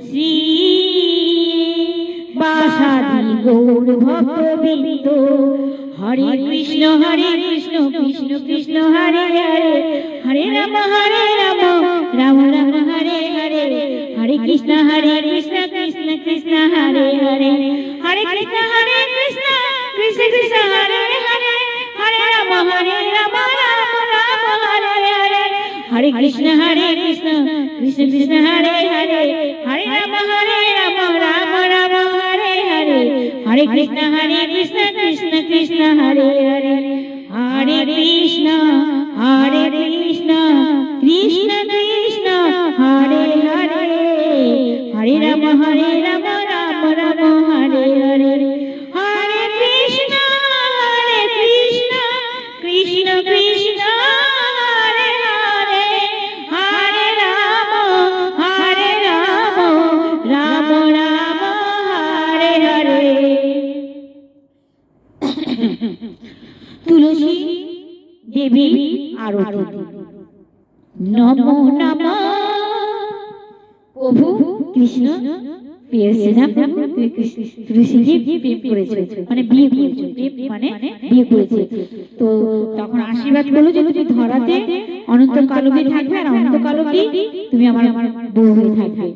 শ্রীনিবাসাদি গৌর ভক্তবৃন্দ। হরে কৃষ্ণ কৃষ্ণ কৃষ্ণ হরে হরে, হরে রাম রাম রাম হরে হরে, হরে কৃষ্ণ কৃষ্ণ কৃষ্ণ হরে হরে, হরে কৃষ্ণ কৃষ্ণ কৃষ্ণ হরে হরে, হরে রাম রাম রাম হরে হরে, হরে কৃষ্ণ কৃষ্ণ কৃষ্ণ হরে হরে, হরে রাম রাম রাম হরে হরে, হরে কৃষ্ণ কৃষ্ণ কৃষ্ণ হরে হরে, হরে কৃষ্ণ কৃষ্ণ কৃষ্ণ হরে হরে, হরে রাম রাম রাম হরে হরে, হরে কৃষ্ণ কৃষ্ণ কৃষ্ণ হরে হরে, হরে রাম রাম রাম হরে হরে। তুলসী দেবী আরতি। নমো নমঃ। প্রভু কৃষ্ণ পেয়েছে না, তুলসীকে প্রেম করেছে, মানে বিয়ে করেছে, মানে বিয়ে করেছে। তো তখন আশীর্বাদ করলো যে তুমি ধরাতে অনন্তকাল অবধি থাকবে, আর অনন্তকাল অবধি তুমি আমার বউ হয়ে থাকবে।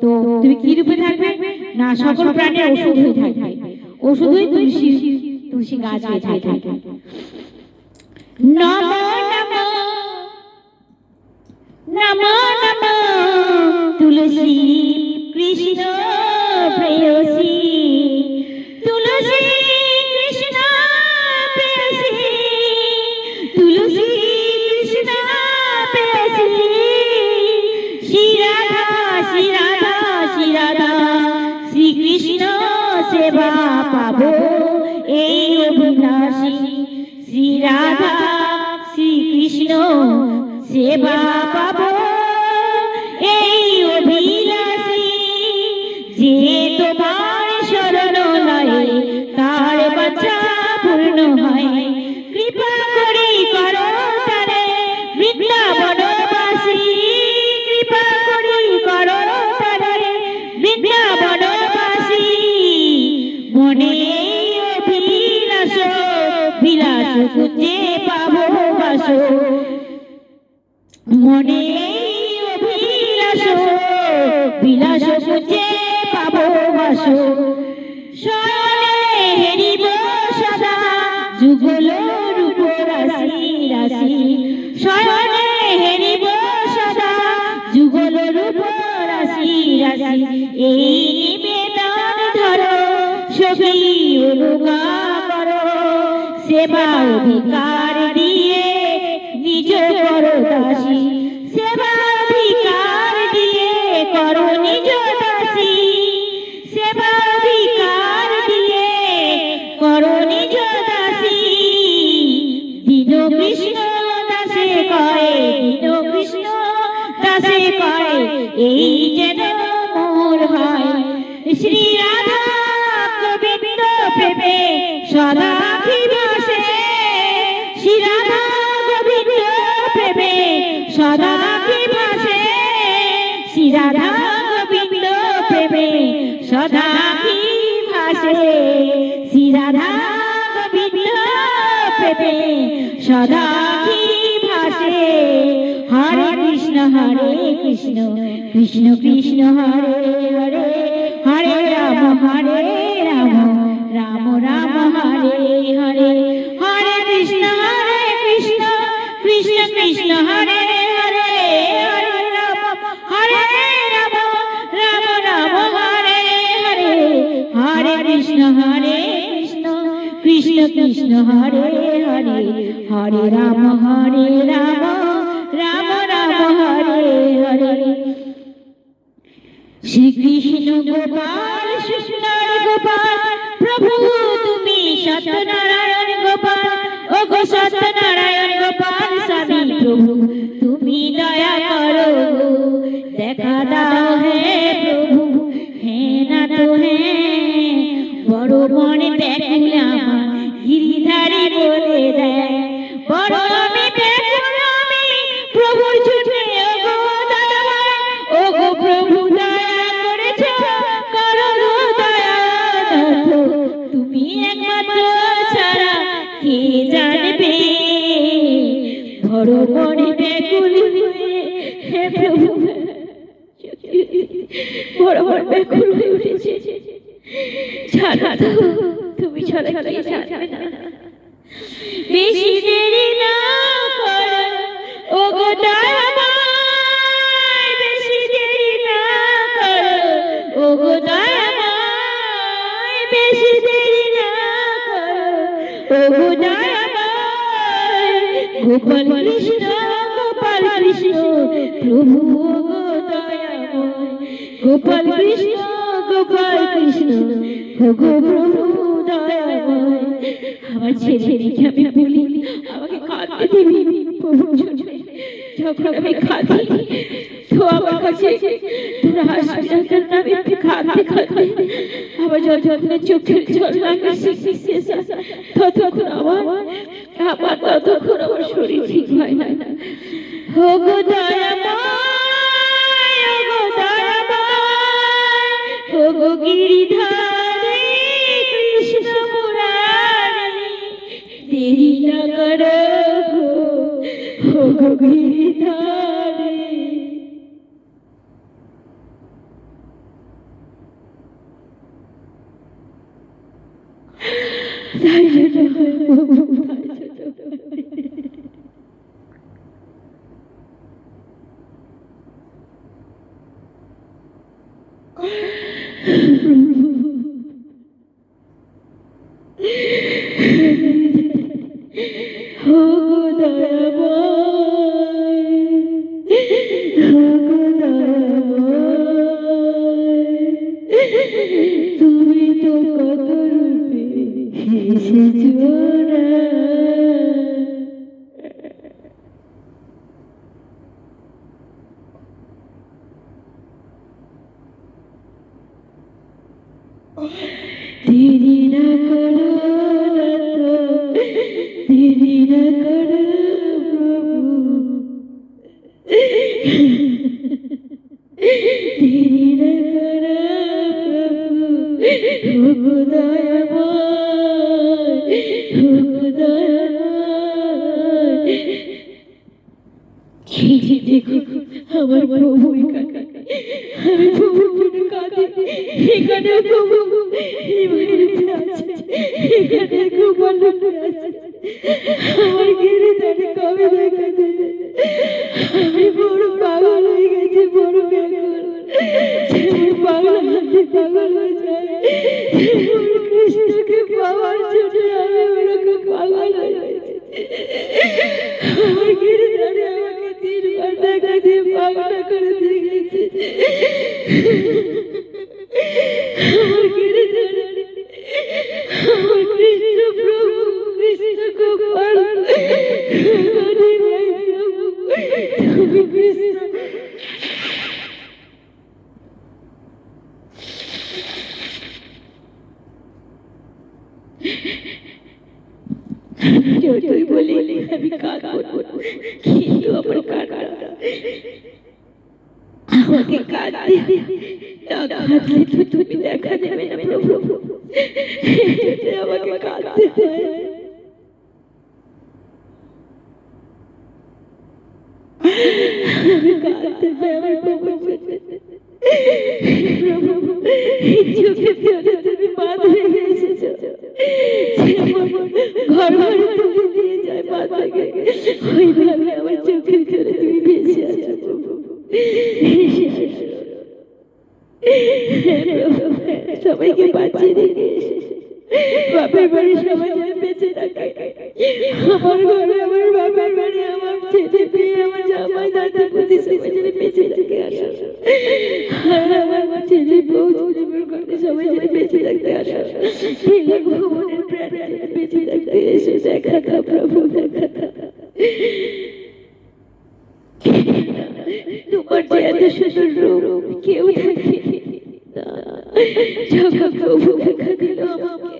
তো তুমি কি রূপে থাকবে না, সকল প্রাণের ওষুধ হয়ে থাকবে, ওষুধ হয়ে তুলসী গাছ হয়ে থাকবে। নমো নমঃ। নমো নমঃ তুলসী কৃষ্ণ প্রেয়সী, তুলসী কৃষ্ণ প্রেয়সী, তুলসী কৃষ্ণ প্রেয়সী, শ্রী রাধা শ্রী রাধা শ্রী রাধা শ্রীকৃষ্ণ সেবা পাবো এই অভিলাষী, শ্রী রাধা শ্রীকৃষ্ণ সেবা পাবো এই অভিলাষী, যে তোমার শরণ লয়ে তার বাঁচা পূর্ণ হয়, কৃপা করে করো তারে বৃন্দাবনবাসী, কৃপা করে করো তারে বৃন্দাবনবাসী, মনে অভিলাষ বিলাস কুঞ্জে পাবো বাস, মনে অভিলাষ বিলাস কুঞ্জে পাবো বাস, শরণে হেরিব সদা যুগল রূপ রাশি রাশি, শরণে হেরিব সদা যুগল রূপ রাশি রাশি, এই নিবেদন ধরো সখী অনুজ্ঞা করো, সেবা অধিকার দিয়ে নিজ করো দাসী, সেবা অধিকার দিয়ে করো নিজ দাসী, সেবা অধিকার দিয়ে করো নিজ দাসী, দীন কৃষ্ণ দাসে কয়, দীন কৃষ্ণ দাসে কয়, এই যেন মোর হয়, শ্রী রাধা গোবিন্দ প্রেমে সদা ভাসে, শ্রী রাধা গোবিন্দ প্রেমে সদা ভাসে, শ্রী রাধা গোবিন্দ প্রেমে সদা ভাসে, শ্রী রাধা গোবিন্দ প্রেমে সদা ভাসে, হরে কৃষ্ণ কৃষ্ণ কৃষ্ণ হরে হরে, হরে রাম রাম রাম হরে হরে, হরে কৃষ্ণ কৃষ্ণ কৃষ্ণ হরে হরে, হরে রাম রাম রাম হরে হরে, হরে কৃষ্ণ কৃষ্ণ কৃষ্ণ হরে হরে, হরে রাম রাম রাম হরে হরে। শ্রীকৃষ্ণ গোপাল সুন্দর গোপাল, প্রভু তুমি সত্যনারায়ণ গোপাল, ও গো সত্যনারায়ণ গোপাল স্বামী প্রভু তুমি দয়া করো। মনে ব্যাকুল হয়ে হে প্রভু বড় বড় ব্যাকুল হয়ে উঠেছে। ছাড়া তো, তুমি ছাড়া কে ছাড়বে না। বেশি দেরি না করো ওগো দয়াময়, বেশি দেরি না করো ওগো দয়াময়, বেশি দেরি না করো ওগো দয়াময়। গোপাল কৃষ্ণ গোপাল কৃষ্ণ প্রভু ওগো দয়াময়, গোপাল কৃষ্ণ গোপাল কৃষ্ণ ওগো প্রভু দয়াময়। আমার ছেলেকে আমি বলি আমাকে কাঁদতে দিবি প্রভু, যখন আমি কাঁদি তো আমার কাছে তোরা হাসবি না, কারণ আমি কাঁদতে কাঁদতে আমার যতক্ষণ চোখের জল লাগে ততক্ষণ আমার ততক্ষণ আমার শরীর ঠিক হয় না। ওগো দয়াময়, ওগো দয়াময়, ওগো গিরিধারী কৃষ্ণ মুরারি, দেরি না করো ওগো গিরিধারী। ওগো দয়াময়, ওগো দয়াময়, তুমি তো কত রূপে এসেছো না। দেরি না করো না তো, দেরি না করো প্রভু, দেরি না করো প্রভু, ওগো দয়াময়, ওগো দয়াময়। দেখো আমার প্রভু এখানে, আমি প্রভুর জন্য কাঁদি, এখানে প্রভু এই বাড়িতে আছে, এখানে গোপাল আছে, আমার গিরিধারী কবে দেখা দেবে। আমি বড় পাগল হয়ে গেছি, বড় ব্যাকুল, যেমন পাগল হাতে পাগল হয়ে যায়, যেমন কৃষ্ণকে পাওয়ার জন্য আমি ওরকম পাগল হয়ে গেছি। আমার গিরিধারী আমাকে 3 বার দেখা দিয়ে পাগল করে দিয়ে গেছে। আমার গিরিধারী, আমার কৃষ্ণ প্রভু, কৃষ্ণ গোপাল, তুমি কৃষ্ণ। যতই বলি আমি কাঁদবো, কিন্তু আমার কাঁদা আমাকে কাঁদতে না কাঁদলে তো তুমি দেখা দেবে না প্রভু, আমাকে কাঁদতে হয়। আমি কাঁদতে হয় আমার প্রভু, প্রভু চোখে ফেলে তুমি বাদ হয়ে এসেছো, ঘর ঘর তুলে দিয়ে যায় বাদ থেকে, ওইভাবে আমার চোখের জলে তুমি ভেসে আছো প্রভু। সবাইকে বাঁচিয়ে রেখে বাপের বাড়ি সবাই বেঁচে থাকে, আমার ঘরে আমার বাপের বাড়ি আমার ছেলে মেয়ে আমার জামাই দাদা প্রতি সবাই যেন বেঁচে থাকে, আসো আমার ছেলে বউ ঘরে সবাই যেন বেঁচে থাকতে আসো, ভগবানের প্রাণ বেঁচে থাকতে এসে দেখা খা প্রভু, দেখা খা। তোমার যে এত সুন্দর রূপ কেউ থাকে না, যখন প্রভু দেখা দিল আমাকে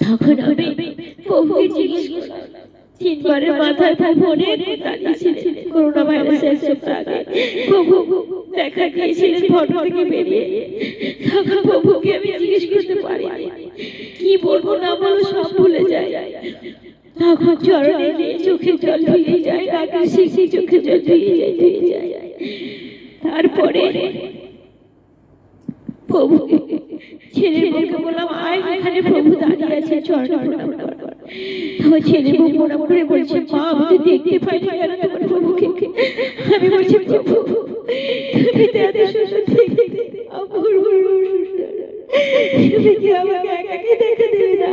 তখন আমি প্রভুকে জিজ্ঞেস করলাম, তিনবারের মাথায় প্রভু অনেক দাঁড়িয়েছিলেন করোনা ভাইরাসের এক সপ্তাহ আগে। প্রভু দেখা গিয়েছিলেন ফটো থেকে বেরিয়ে। তখন প্রভুকে আমি জিজ্ঞেস করতে পারি কি বলবো না বলবো সব ভুলে যায়। তখন চরণে নিয়ে চোখে জল ভিজে যায়, ডাকের শিশি চোখে জল ভিজে যায়। তারপরে প্রভু ছেলের বউকে বললাম আয় এখানে প্রভু দাঁড়িয়ে আছে, চরণে প্রণাম কর। তো ছেলের বউ প্রণাম করে বলছে মা আমি তো দেখতে পাইনি কেন তোমার প্রভুকে। আমি বলছি প্রভু তুমি তো এত সুন্দর দেখতে, তুমি কি আমাকে একাকে দেখে দেবে না?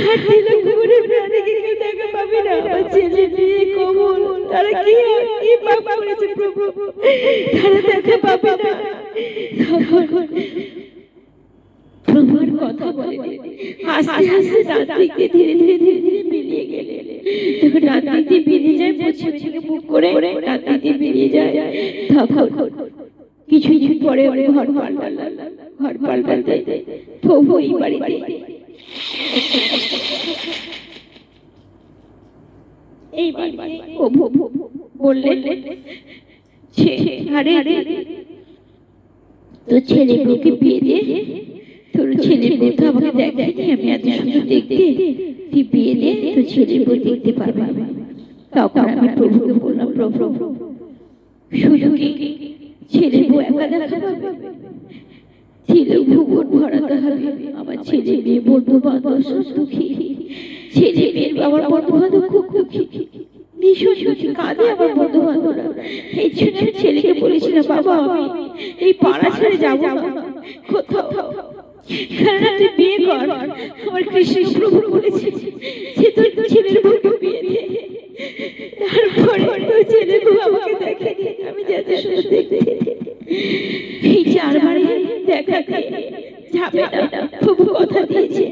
আর দিলে খবরের প্রাণীকে কেউ দেখা পাবে না। আমার ছেলে মেয়ে কমল তারা কি পাপ করেছে প্রভু, তারা দেখা পাবে না। প্রভুর কথা বলে আস্তে আস্তে রাত্রিকে ধীরে ধীরে ধীরে ধীরে মিলিয়ে গেলে যখন রাত্রিতে বেরিয়ে যায় মুছে মুছে মুখ করে রাত্রিতে বেরিয়ে যায়। তখন কিছু কিছু পরে ঘর পাল্টাতে প্রভু এই বাড়িতে এই প্রভু বললেন আরে তো ছেলে বউকে বিয়ে দিয়ে তোর ছেলে বউ তো আমাকে দেখেনি, আমি এত সুন্দর দেখতে, তুই বিয়ে দিয়ে তোর ছেলে বউ দেখতে পারবে। তখন আমি প্রভুকে বললাম প্রভু শুধু কি ছেলে বউ একা দেখা পাবে, ছেলে ভুবন ভরাতে হবে। আমার ছেলে মেয়ে বন্ধু বান্ধব সব দুঃখী, ছেলে মেয়ের আমার বন্ধু বান্ধব খুব দুঃখী, ভীষণ দুঃখী, কাঁদে আমার বন্ধু বান্ধবরা। এই জন্য আমি ছেলেকে বলেছিলাম বাবা আমি এই পাড়া ছেড়ে যাবো না কোথাও, কারণ তুই বিয়ে কর। আমার কৃষ্ণ প্রভু বলেছে যে তোর ছেলের বউকে বিয়ে দিয়ে। তারপরে তোর ছেলে বউ আমাকে দেখে আমি যেতে সুন্দর দেখতে, এই চারবারে দেখা যাবে না প্রভু কথা দিয়েছে।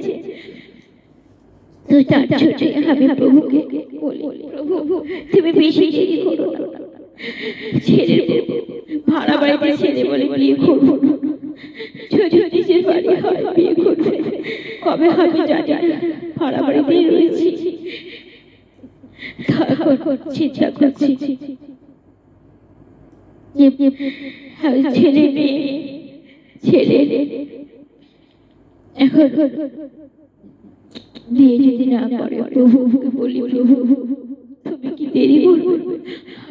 তো তার ছোটে আমি প্রভুকে বলি প্রভু তুমি বেশি দেরি করো না, ছেলের ভাড়া বাড়িতে ছেলে বলে বিয়ে করবো না, যদি নিজের বাড়ি হয় বিয়ে করবে, কবে হবে জানি না, ভাড়া বাড়িতেই রয়েছি। চিন্তা করছি ছেলে মেয়ে ছেলে এখন বিয়ে যদি না করে প্রভুকে বলি প্রভু তুমি কি দেরি করবে,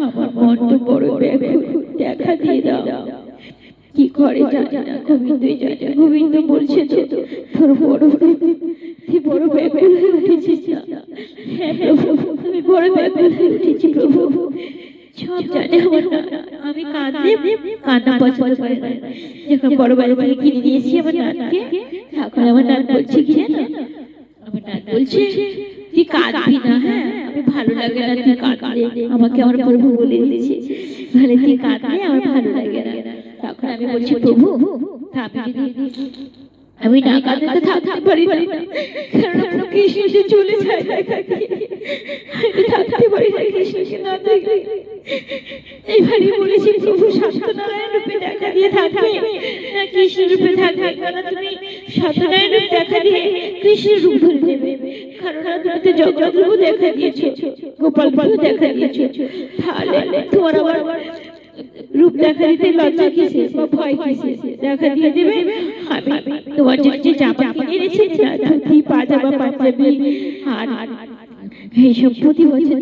আমার মন তো বড় ব্যাকুল, দেখা দিয়ে দাও। কি করে জানি না, গোবিন্দই জানে। গোবিন্দ বলছে তো তোর বড় তুই বড় ব্যাকুল হয়ে উঠেছিস না? হ্যাঁ প্রভু আমি বড় ব্যাকুল হয়ে উঠেছি প্রভু, সব জানে আমার নানা। আমি কান্না পছন্দ করে না, যখন বড় বাড়ি থেকে কিনে দিয়েছি আমার নানকে, তখন আমার নান বলছে কি জানো, আমার নান বলছে তুই কাঁদবি না, হ্যাঁ আমি ভালো লাগে না তুই কাঁদলে, আমাকে আমার প্রভু বলে দিয়েছে তাহলে তুই কাঁদলে আমার ভালো লাগে না। তখন আমি বলছি প্রভু আমি না কাঁদতে থাকতে পারি না, কারণ আমার কৃষ্ণকে চলে যায় আমি থাকতে পারি না কৃষ্ণকে না দেখলে। এইভাবে বলেছি প্রভু সত্যনারায়ণ রূপে দেখা দিয়ে থাকবে না কৃষ্ণ রূপে থাকবে, কারণ তুমি সত্যনারায়ণ রূপ দেখা দিয়ে কৃষ্ণের রূপ ধরে নেবে, কারণ তুমি তো জগৎরূপ দেখা দিয়েছো, গোপাল দেখা দিয়েছো, তাহলে তোমার আবার রূপ দেখা দিতে লজ্জা কিসে বা ভয় কিসে, দেখা দিয়ে দেবে। আমি তোমার জন্য যে জামা কিনে এনেছি না ধুতি পাজামা পাঞ্জাবি আর এইসব প্রতি বছর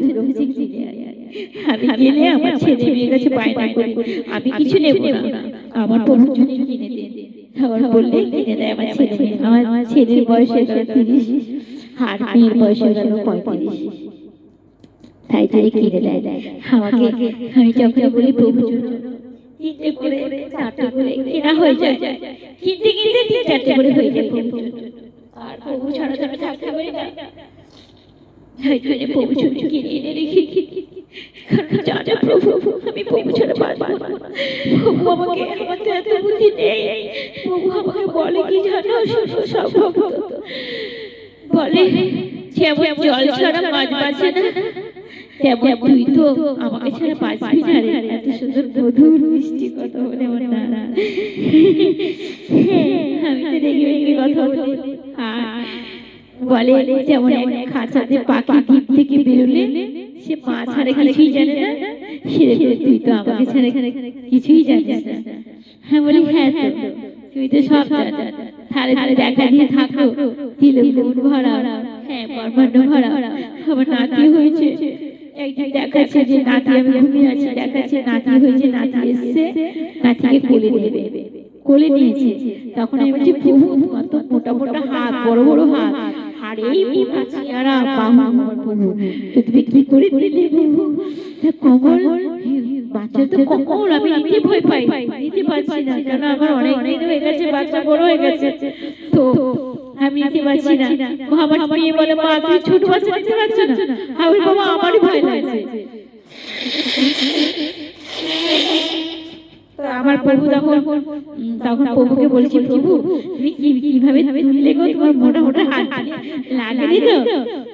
আমি গেলে আমার ছেলে মেয়ের কাছে বায়না করি আমি কিছু নেব না, আমার প্রভুর জন্য কিনে দেন। আমার বললে কিনে দেয় আমার ছেলে মেয়ে। আমার ছেলের বয়স হলো 30 আর মেয়ের বয়স হলো 35, তাই তাই কিনে দেয় আমাকে। আমি যখন বলি প্রভুর জন্য তিনটে করে চারটে করে কেনা হয়ে যায়, কিনতে কিনতে 3-4টে করে হয়ে যায় প্রভুর জন্য। আর প্রভু ছাড়া তো আমি থাকতে পারি না, তাই জন্য প্রভু জন্য কিনে এনে রেখে, কারণ জানে প্রভু আমি প্রভু ছাড়া পারবো না। প্রভু আমাকে আমার তো এত বুদ্ধি নেই, প্রভু আমাকে বলে কি জানো, সব ভক্ত বলে যেমন জল ছাড়া মাছ বাঁচে না, তেমন তুই তো আমাকে ছাড়া বাঁচবি না রে। এত সুন্দর মধুর মিষ্টি কথা বলে আমার নানা, আমি তো দেখি কথা বলি। বলে যেমন এক খাঁচাতে পাখি ডিম থেকে বেরোলে সে মা ছাড়া কিছুই জানে না, সেরকম তুই তো আমাকে ছাড়া কিছুই জানিস না। হ্যাঁ বলি, হ্যাঁ তো তুই তো সব জানা, থালে থালে দেখা দিয়ে থাকো, দিলে মন ভরা, হ্যাঁ ব্রহ্মাণ্ড ভরা। আমার নাতি হয়েছে, একদিন দেখাচ্ছে যে নাতি, আমি ঘুমিয়ে আছি, দেখাচ্ছে নাতি হয়েছে, নাতি এসছে, নাতিকে কোলে নেবে, কোলে নিয়েছে। তখন আমি বলছি, প্রভু তোমার তো মোটা মোটা হাত, বড় বড় হাত, আর এই মোটা চেহারা, বাহু, আমার প্রভু তো তুমি কি করে দিলে প্রভু? কমল বাচ্চা তো কমল, আমি নিতে ভয় পাই, নিতে পারছি না, কারণ আমার অনেক দিন হয়ে গেছে, বাচ্চা বড় হয়ে গেছে, তো আমি নিতে পারছি না। আমার মেয়ে বলে, মা তুমি ছোট বাচ্চা নিতে পারছো না? আমি বাবা আমারই ভয় লাগছে। আমার প্রভু তখন প্রভুকে বলছি, প্রভু তুমি কিভাবে তুললে গো, তোমার মোটা মোটা হাত লাগেনি তো?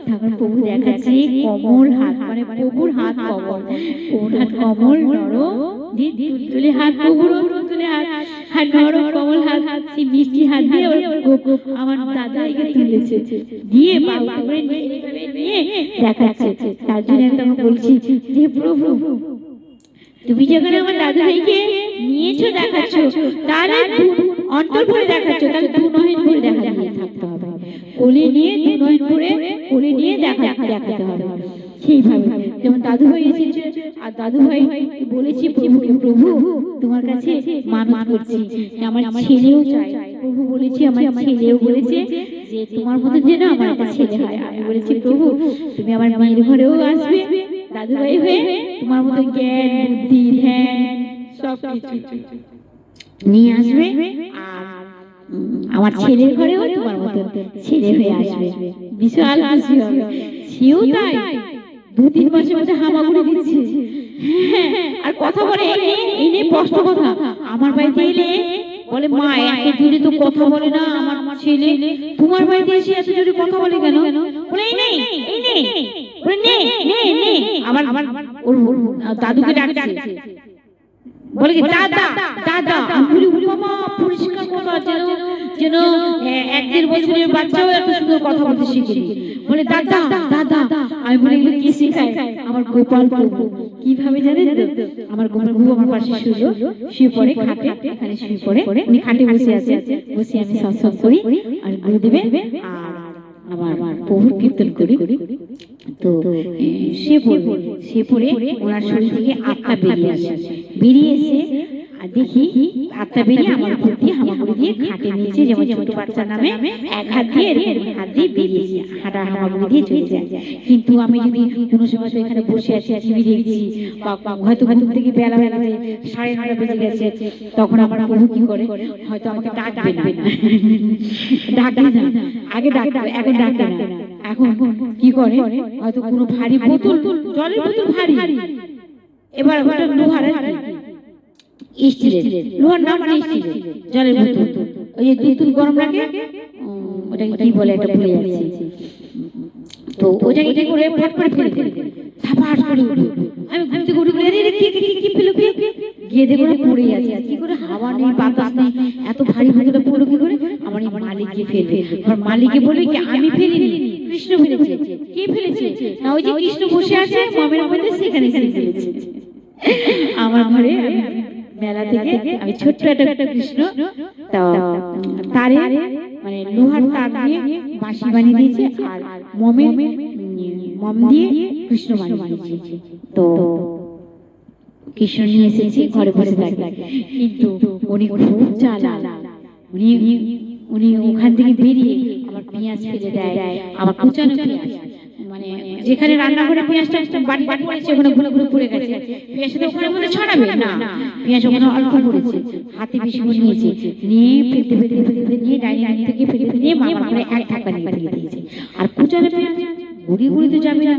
তখন প্রভু দেখাচ্ছে কমল হাত, মানে প্রভুর হাত কমল, প্রভুর হাত কমল নরম, তুলে হাত, প্রভুর তুলে হাত, হাত নরম কমল হাত, সেই মিষ্টি হাত দিয়ে আমার দাদা একে তুলেছে, দিয়ে বাবু করে নিয়ে দেখাচ্ছে। তার জন্য তখন বলছি যে প্রভু তুমি যখন আমার দাদু ভাইকে নিয়েছো দেখাচ্ছ, তাহলে অন্তর ভরে দেখাচ্ছ, তাহলে দু নয়ন ভরে দেখাতে হবে, কোলে নিয়ে দু নয়ন ভরে কোলে নিয়ে দেখাতে হবে। সেইভাবে যেমন দাদু ভাই এসেছে, আর দাদু ভাই বলেছি প্রভুকে, প্রভু তোমার কাছে মানত করছি আমার ছেলেও চাই। প্রভু বলেছি, আমার ছেলেও বলেছে যে তোমার মতো যেন আমার একটা ছেলে হয়। আমি বলেছি, প্রভু তুমি আমার মায়ের ঘরেও আসবে দাদু ভাই হয়ে, তোমার মতো জ্ঞান বুদ্ধি ধ্যান সব কিছু নিয়ে আসবে, আর আমার ছেলের ঘরেও তোমার মতো ছেলে হয়ে আসবে, বিশাল খুশি হবে। সেও তাই 2-3 মাসের মধ্যে হামাগুড়ি দিচ্ছে, আর কথা বলে এনে স্পষ্ট কথা, আমার বাড়িতে এলে বলে, মা এত জোরে তো কথা বলে না আমার ছেলে, তোমার বাড়িতে এসে এত জোরে কথা বলে কেন? বলে এই নেই, এই নেই, বলে নে নে নে, আমার ওর দাদুকে ডাকছে, বলে কি দাদা দাদা, আমি বলি বাবা পরিষ্কার কথা, যেন 1-1.5 বছরের বাচ্চাও এত সুন্দর কথা বলতে শিখে। বলে দাদা দাদা, আমি বলি এগুলো কি শেখায়? আমার গোপাল প্রভু কিভাবে জানেন তো? আমার গোপাল প্রভু আমার পাশে শুয়ে পড়ে, খাটে, এখানে শুয়ে পড়ে, উনি খাটে বসে আছে, বসে আমি সৎসঙ্গ করি আর গুরুদেবে আর আমার প্রভু কীর্তন করি। তো সে পড়ে ওনার শরীর থেকে আত্মা বেরিয়ে এসে আর দেখি আত্মা বেরিয়ে আমার উপর দিয়ে হামাগুড়ি দিয়ে খাটে নিয়েছে, যেমন ছোট বাচ্চা নামে এক হাত দিয়ে হাত দিয়ে বেরিয়েছে, হাঁটা হামাগুড়ি দিয়ে চলে যায়। কিন্তু আমি যদি কোনো সময় তো এখানে বসে আছি, টিভি দেখছি, বা হয়তো ঘুম থেকে বেলা 9:30 বেজে গেছে, তখন আমার প্রভু কি করে, হয়তো আমাকে ডাকবে না, আগে ডাকতো, এখন ডাকে না। এখন কি করে, হয়তো কোনো ভারী বোতল, জলের বোতল ভারী, এবার ওটা লোহার স্টিলের, লোহার নাম স্টিলের জলের বোতল, ওই যে দুধ গরম রাখে, ওটাকে কি বলে এটা ভুলে যাচ্ছি, তো ওটাকে কি করে ফট করে ফেলে থাপাট করে উঠে, আমি ঘুরতে ঘুরে ঘুরে কি ফেলো গিয়ে দেখো পড়ে যাচ্ছে, কি করে হাওয়া নেই বাতাস নেই, এত ভারী বোতলটা পড়লো কি করে? আমার মালিক গিয়ে ফেলবে, আমার মালিকে বলে কি আমি ফেলিনি, কৃষ্ণ ফেলেছে। কে ফেলেছে? না ওই যে কৃষ্ণ বসে আছে মামের মধ্যে, সেখানে ফেলেছে। আমার ঘরে মেলা থেকে আমি ছোট্ট একটা কৃষ্ণ তারে, মানে লোহার তার দিয়ে বাঁশি বানিয়ে দিয়েছে, আর মম দিয়ে কৃষ্ণ বানিয়ে দিয়েছে। তো কৃষ্ণ নিয়ে এসেছি, ঘরে বসে থাকে, কিন্তু উনি খুব চালাক, উনি ওখান থেকে বেরিয়ে আমার পেঁয়াজ ফেলে দেয়, আমার কুচানো পেঁয়াজ, মানে যেখানে রান্না করে পেঁয়াজটা বাড়ি পড়েছে ওখানে ঘুরে ঘুরে পড়ে গেছে, পেঁয়াজটা ওখানে মধ্যে ছড়াবে না, পেঁয়াজ ওখানে অল্প পড়েছে, হাতে বেশি নিয়েছে, নিয়ে ফেলতে ফেলতে ফেলতে নিয়ে ডাইনিং থেকে ফেলতে নিয়ে মামার ঘরে এক ধাক্কা নিয়ে ফেলে দিয়েছে। আর কুচানো পেঁয়াজ গুড়ি গুড়ি তো যাবে না,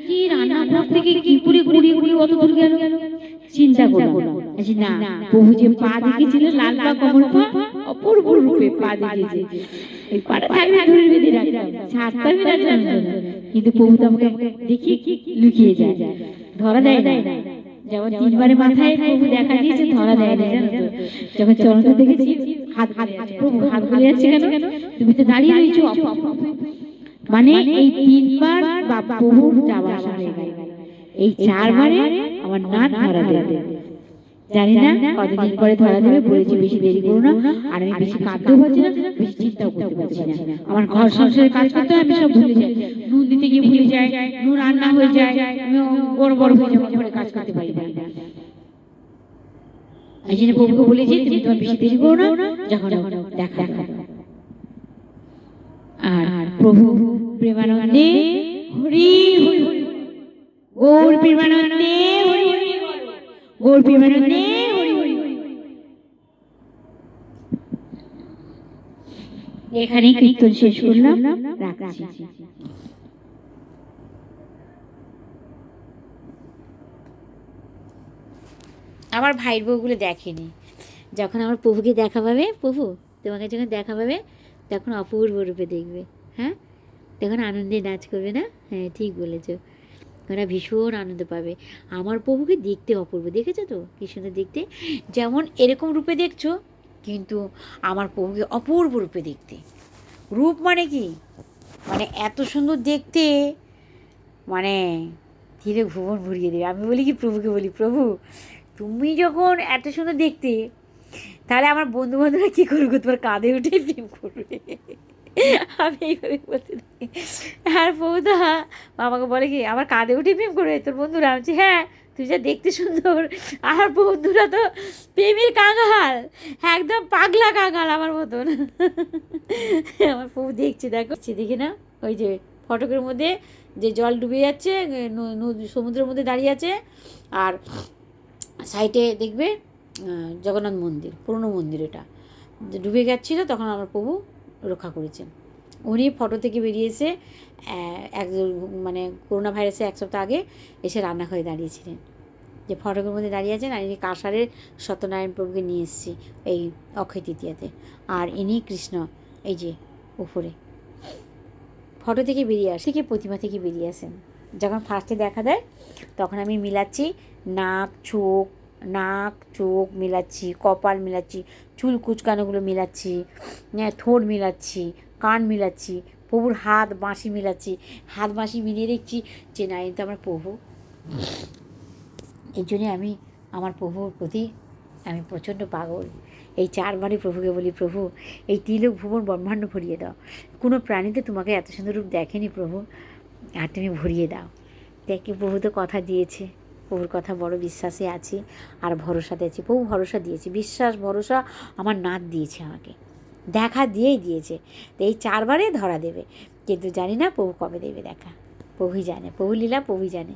কি রান্নাঘর থেকে কি করে গুড়ি গুড়ি অত দূর গেল, চিন্তা করলাম না, প্রভু যে পা দেখেছিল লাল পা কমল পা, অপূর্ব রূপে পা দেখেছে, ওই পাটা থাকলে ধরে বেঁধে রাখতাম, ছাড়তে আমি রাখলাম না, কিন্তু প্রভু তো আমাকে দেখি লুকিয়ে যায়, ধরা দেয় না। যেমন 3 বারে মাথায় প্রভু দেখা দিয়েছে, ধরা দেয় না, জানো তো? যখন চরণটা দেখেছি হাত প্রভু হাত ভুলে যাচ্ছে কেন, তুমি তো দাঁড়িয়ে রয়েছো, মানে এই 3 বার প্রভুর যাওয়া আসা হয়ে গেল, এই 4বারে আমার নাক ধরা দেবে। জানি না কতদিন পরে ধরা দেবে, বলেছি বেশি দেরি করো না। আর আমি বেশি কাঁদতেও পারছি না, বেশি চিন্তাও করতে পারছি না। আমার ঘর সংসারে কাজ করতে আমি সব ভুলে যাই, নুন দিতে গিয়ে ভুলে যাই, নুন রান্না হয়ে যায়, আমি বড় বড় হয়ে যাবো, ঘরে কাজ করতে পারি না। এই জন্য প্রভুকে বলেছি তুমি তোমার বেশি দেরি করো না, যখন দেখা। আর প্রভু প্রেমানন্দে হরি হরি, গৌর প্রেমানন্দে হরি হরি, গৌর প্রেমানন্দে হরি হরি। এখানে কীর্তন শেষ করলাম, রাখছি। আমার ভাইয়ের বউগুলো দেখেনি, যখন আমার প্রভুকে দেখা পাবে, প্রভু তোমাকে যখন দেখা পাবে তখন অপূর্ব রূপে দেখবে। হ্যাঁ, তখন আনন্দে নাচ করবে না? হ্যাঁ ঠিক বলেছ, ওরা ভীষণ আনন্দ পাবে। আমার প্রভুকে দেখতে অপূর্ব, দেখেছো তো কী সুন্দর দেখতে, যেমন এরকম রূপে দেখছো, কিন্তু আমার প্রভুকে অপূর্ব রূপে দেখতে। রূপ মানে কি, মানে এত সুন্দর দেখতে, মানে ধীরে ভুবন ভরিয়ে দেবে। আমি বলি কি প্রভুকে, বলি প্রভু তুমি যখন এত সুন্দর দেখতে, তাহলে আমার বন্ধু বান্ধবরা কী করবে, তোমার কাঁধে উঠে প্রেম করবে। আমি এইভাবে বলতে থাকি। আর বৌদা আমাকে বলে কি আমার কাঁধে উঠে প্রেম করবে তোর বন্ধুরা? আমি বলছি হ্যাঁ, তুই যা দেখতে সুন্দর, আর বন্ধুরা তো প্রেমের কাঙাল, একদম পাগলা কাঙাল আমার মতন। আমার প্রভু দেখছে, দেখো দেখে না, ওই যে ফটকের মধ্যে যে জল ডুবে যাচ্ছে, সমুদ্রের মধ্যে দাঁড়িয়ে আছে, আর সাইডে দেখবে জগন্নাথ মন্দির, পুরনো মন্দির, এটা ডুবে গেছিলো, তখন আমার প্রভু রক্ষা করেছেন। উনি ফটো থেকে বেরিয়ে এসে মানে করোনা ভাইরাসে 1 সপ্তাহ আগে এসে রান্নাঘরে দাঁড়িয়েছিলেন, যে ফটকের মধ্যে দাঁড়িয়ে আছেন। আর ইনি কাঁসারের সত্যনারায়ণ প্রভুকে নিয়ে এসেছি এই অক্ষয় তৃতীয়াতে, আর ইনি কৃষ্ণ, এই যে উপরে ফটো থেকে বেরিয়ে আসে, থেকে প্রতিমা থেকে বেরিয়ে আসেন। যখন ফার্স্টে দেখা দেয় তখন আমি মিলাচ্ছি নাক চোখ মিলাচ্ছি, কপাল মিলাচ্ছি, চুল কুচকানোগুলো মিলাচ্ছি, ঠোঁট মিলাচ্ছি, কান মিলাচ্ছি, প্রভুর হাত বাঁশি মিলাচ্ছি, হাত বাঁশি মিলিয়ে দেখছি যে না এটা আমার প্রভু। এই জন্যে আমি আমার প্রভুর প্রতি আমি প্রচণ্ড পাগল। এই 4বারই প্রভুকে বলি প্রভু এই তিলোক ভুবন ব্রহ্মাণ্ড ভরিয়ে দাও, কোনো প্রাণীতে তোমাকে এত সুন্দর রূপ দেখেনি প্রভু, আর তুমি ভরিয়ে দাও। দেখি প্রভু তো কথা দিয়েছে, প্রভুর কথা বড় বিশ্বাসে আছি আর ভরসাতে আছি। প্রভু ভরসা দিয়েছে, বিশ্বাস ভরসা আমার নাথ দিয়েছে, আমাকে দেখা দিয়েই দিয়েছে। তো এই 4বারে ধরা দেবে, কিন্তু জানি না প্রভু কবে দেবে দেখা, প্রভুই জানে, প্রভু লীলা প্রভুই জানে,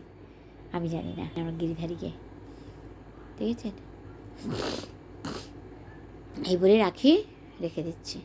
আমি জানি না। আমার গিরিধারীকে ঠিক আছে, এই বলে রেখে দিচ্ছি।